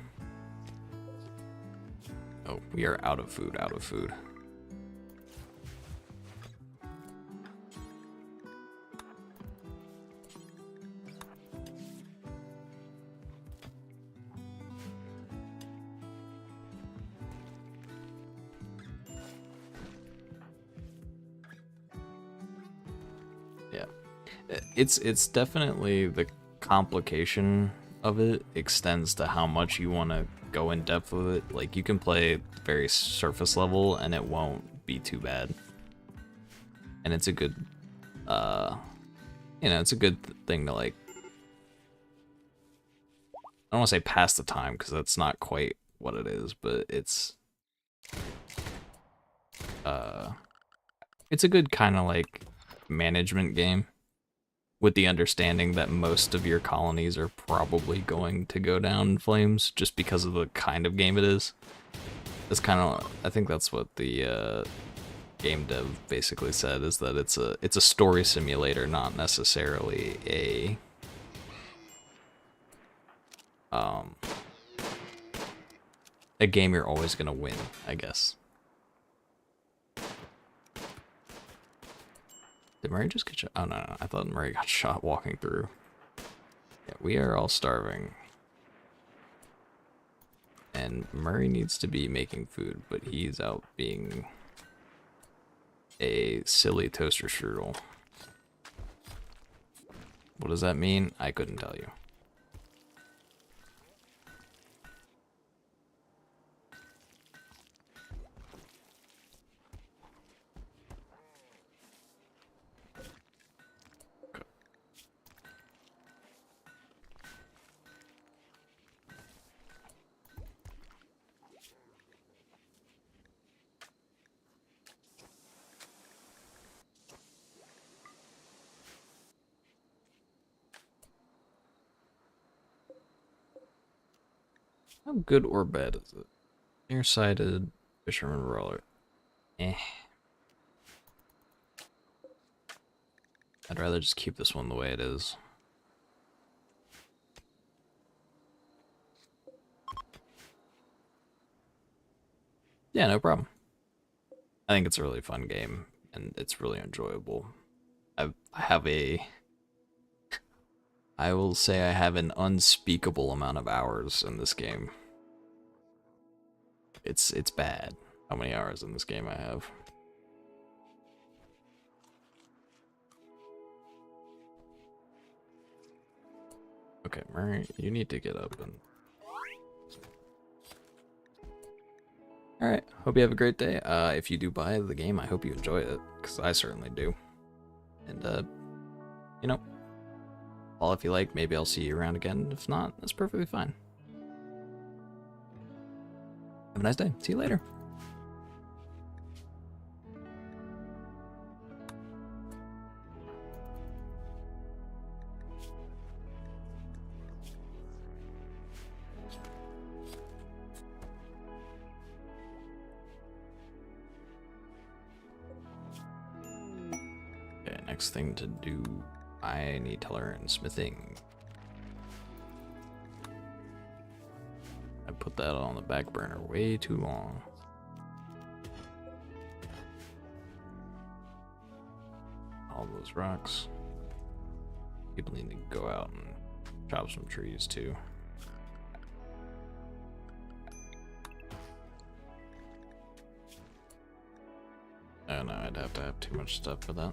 Oh, we are out of food. Yeah, it's definitely the complication of it extends to how much you want to go in depth with it. Like, you can play very surface level and it won't be too bad, and it's a good it's a good thing to, like, I don't want to say pass the time because that's not quite what it is, but it's a good kind of like management game, with the understanding that most of your colonies are probably going to go down in flames just because of the kind of game it is. It's kind of, I think that's what the game dev basically said is that it's a story simulator, not necessarily a game you're always gonna win, I guess. Did Murray just get shot? Oh, no, I thought Murray got shot walking through. Yeah, we are all starving. And Murray needs to be making food, but he's out being a silly toaster strudel. What does that mean? I couldn't tell you. How good or bad is it? Nearsighted fisherman roller. Eh. I'd rather just keep this one the way it is. Yeah, no problem. I think it's a really fun game, and it's really enjoyable. I have a... I will say I have an unspeakable amount of hours in this game. It's bad how many hours in this game I have. Okay, Murray, you need to get up and... Alright, hope you have a great day. If you do buy the game, I hope you enjoy it, because I certainly do. And, you know, all if you like, maybe I'll see you around again. If not, that's perfectly fine. Have a nice day. See you later. Okay, next thing to do, I need to learn smithing. I put that on the back burner way too long. All those rocks. People need to go out and chop some trees too. Oh no, I'd have to have too much stuff for that.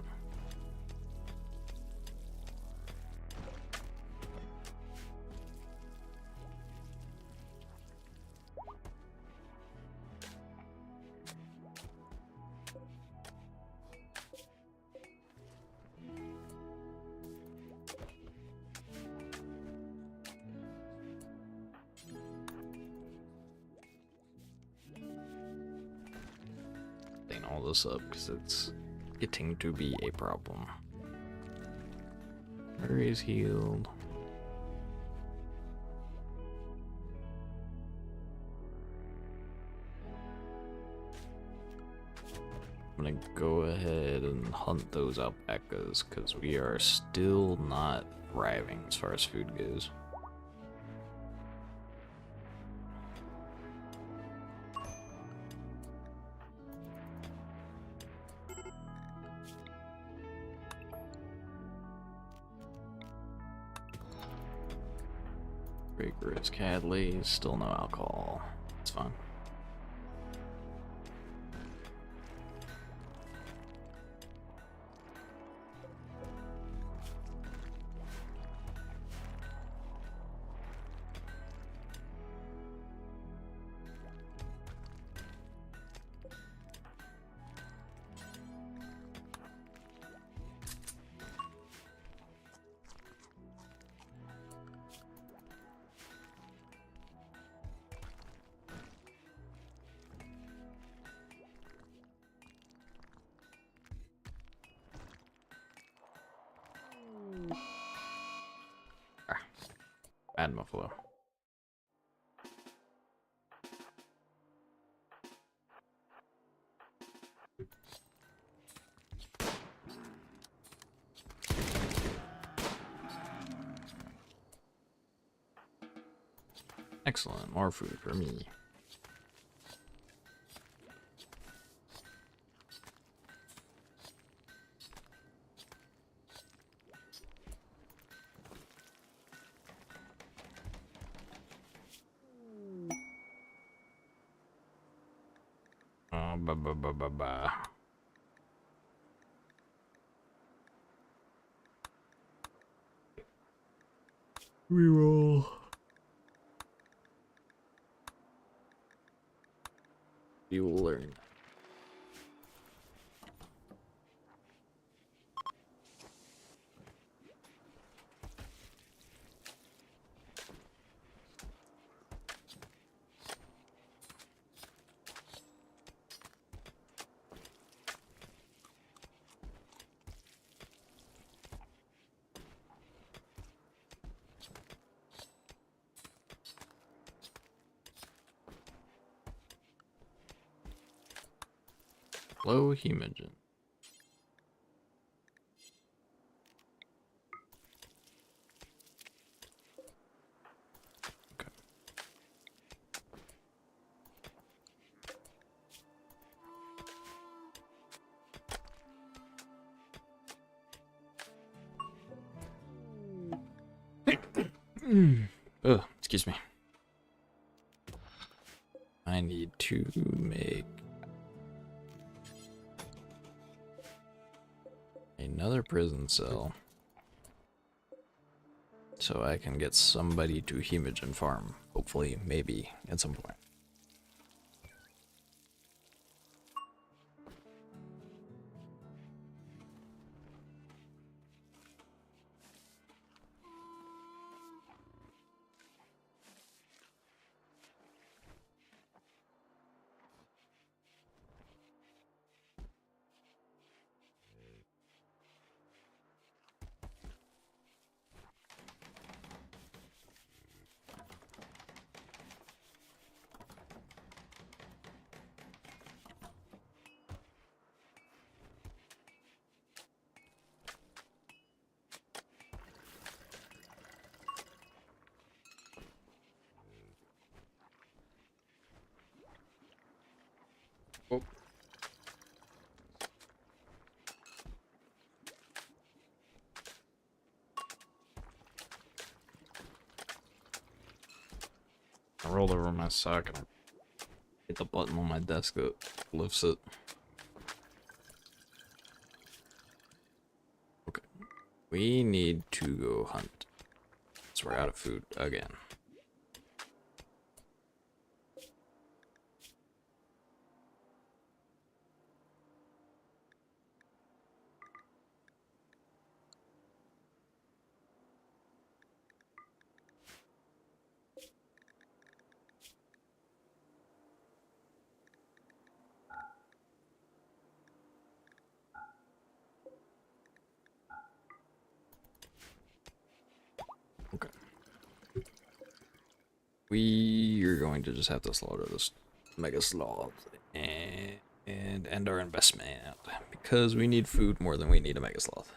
Clean all this up because it's getting to be a problem. Murray's healed. I'm gonna go ahead and hunt those alpacas because we are still not thriving as far as food goes. Rigorous Cadley, still no alcohol. It's fine. Bad Muffalo. Excellent, more food for me. Oh, ba. Reroll. You will learn. Low hemogen. Okay. Oh, excuse me. I need to make another prison cell so I can get somebody to hemogen farm. Hopefully, maybe at some point. Oh. I rolled over my sock and I hit the button on my desk that lifts it. Okay. We need to go hunt. So we're out of food again. Okay. We are going to just have to slaughter this mega sloth and end our investment because we need food more than we need a mega sloth.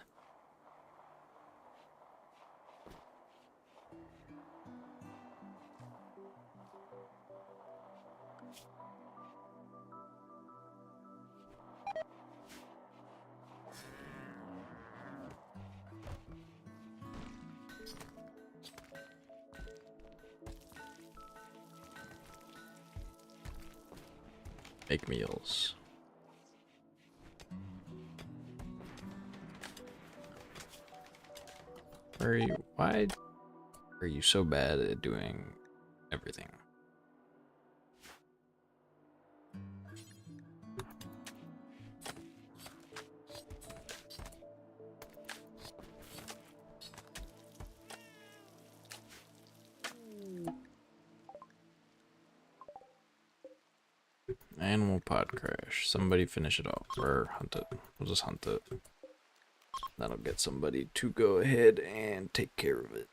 Make meals. Why are you so bad at doing everything? Animal pod crash. Somebody finish it off or hunt it. We'll just hunt it. That'll get somebody to go ahead and take care of it.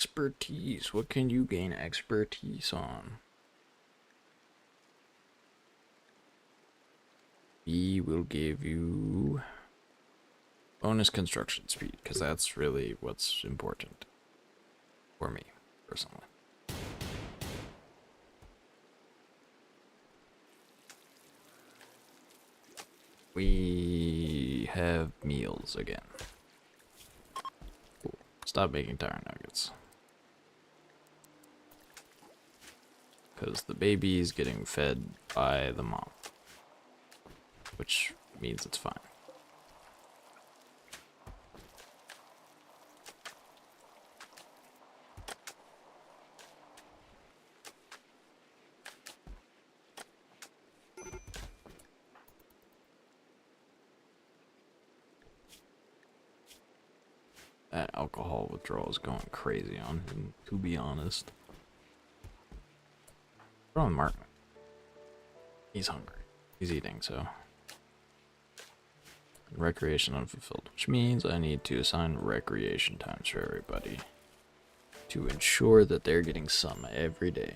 Expertise. What can you gain expertise on? B will give you bonus construction speed, because that's really what's important for me, personally. We have meals again. Cool. Stop making tire nuggets. Because the baby's getting fed by the mom. Which means it's fine. That alcohol withdrawal is going crazy on him, to be honest. Throw on Martin. He's hungry. He's eating, so. Recreation unfulfilled, which means I need to assign recreation times for everybody to ensure that they're getting some every day.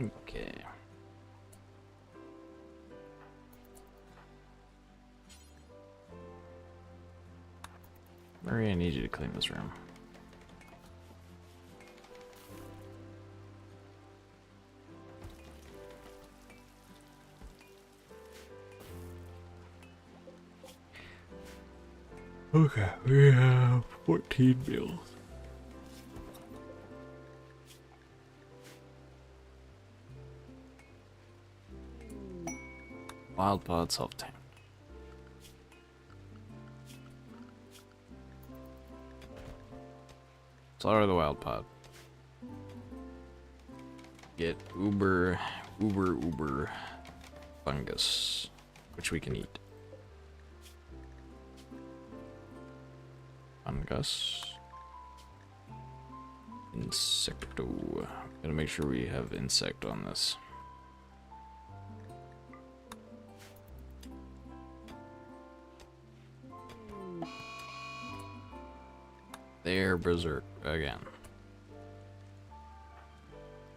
Okay. Murray, I need you to clean this room. Okay, we have 14 meals. Wild pod self-tamed. Slaughter the wild pod. Get uber fungus, which we can eat. Fungus. Insecto. Gotta make sure we have insect on this. They're berserk again.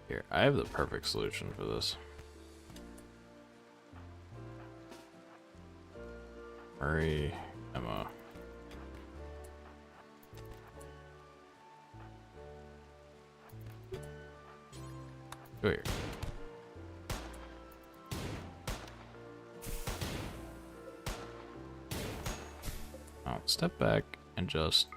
Here, I have the perfect solution for this. Murray, Emma. Go here. Oh, step back and just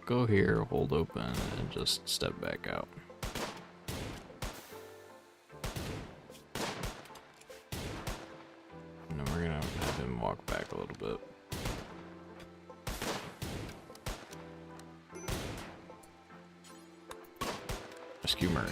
go here, hold open, and just step back out. And then we're gonna have him walk back a little bit. Rescue Murray.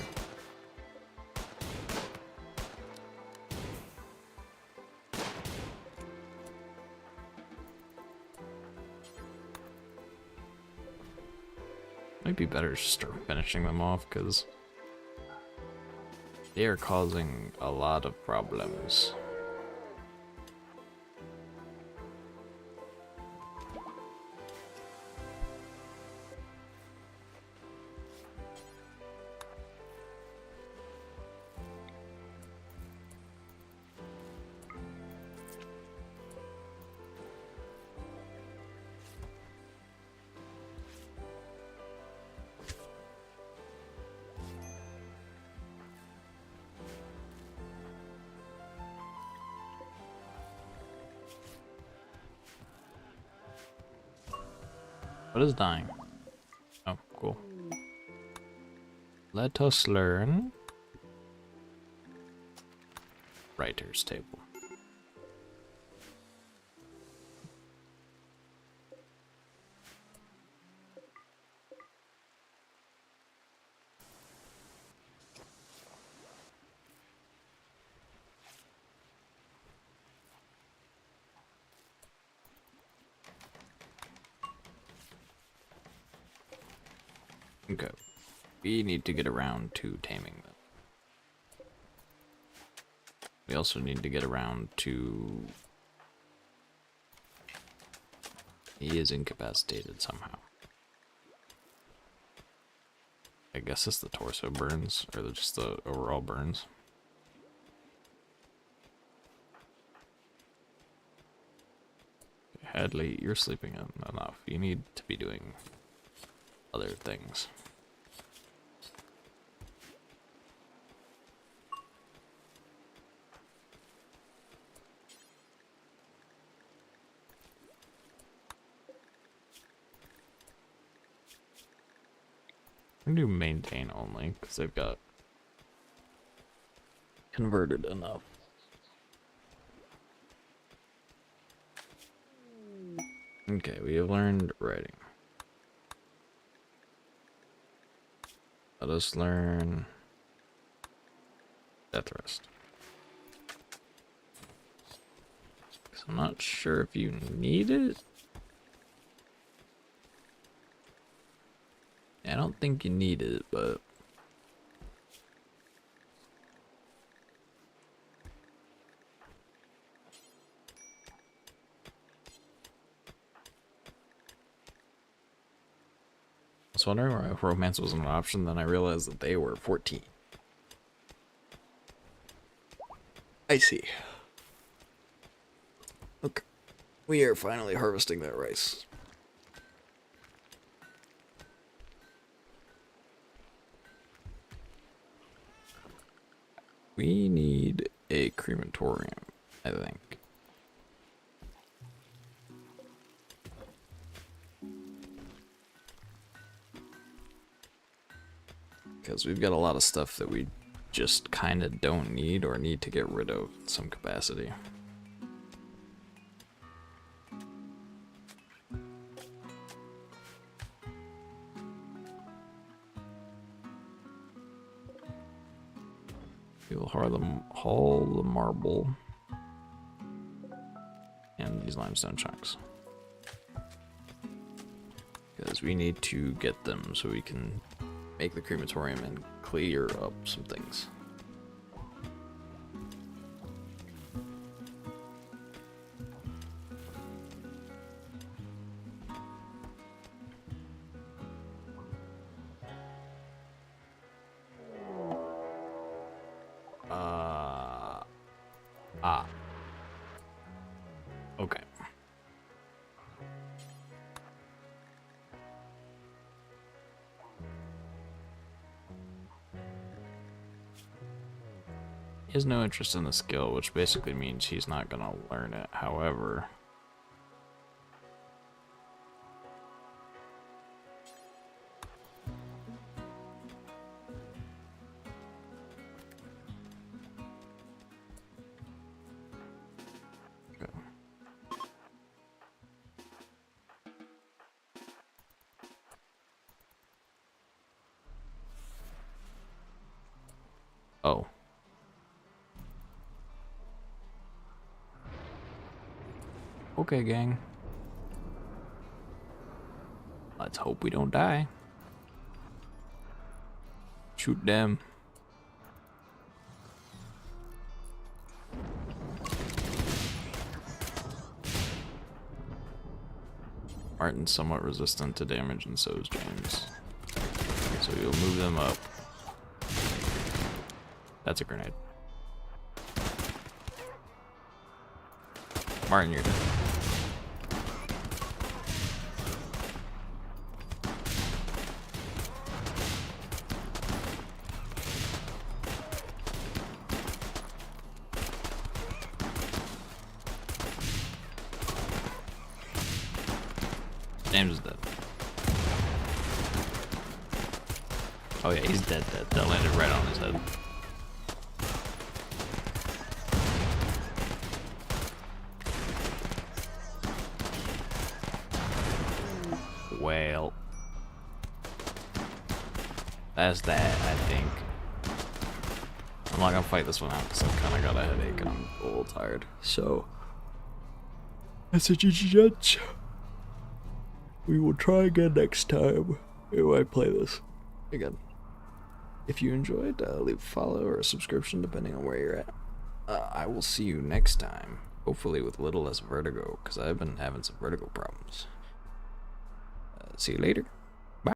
Might be better just start finishing them off because they are causing a lot of problems. What is dying? Let us learn. Writer's table. Okay. We need to get around to taming them. We also need to get around to... He is incapacitated somehow. I guess it's the torso burns, or just the overall burns. Hadley, you're sleeping enough. You need to be doing other things. I'm gonna do maintain only, because they've got converted enough. Okay, we have learned writing. Let us learn death rest. Because I'm not sure if you need it. I don't think you need it, but... I was wondering why romance wasn't an option, then I realized that they were 14. I see. Look, we are finally harvesting that rice. We need a crematorium, I think. Because we've got a lot of stuff that we just kind of don't need or need to get rid of in some capacity. We'll haul the marble and these limestone chunks. Because we need to get them so we can make the crematorium and clear up some things. Okay. He has no interest in the skill, which basically means he's not gonna learn it. However, oh. Okay, gang. Let's hope we don't die. Shoot them. Martin's somewhat resistant to damage, and so is James. So you'll move them up. That's a grenade. Martin, you're dead. James is dead. Oh yeah, he's dead. That landed right on his head. Well, that's that, I think. I'm not gonna fight this one out because I've kind of got a headache and I'm a little tired. So, that's a GG. We will try again next time if I play this again. If you enjoyed, leave a follow or a subscription depending on where you're at. I will see you next time, hopefully with a little less vertigo, because I've been having some vertigo problems. See you later.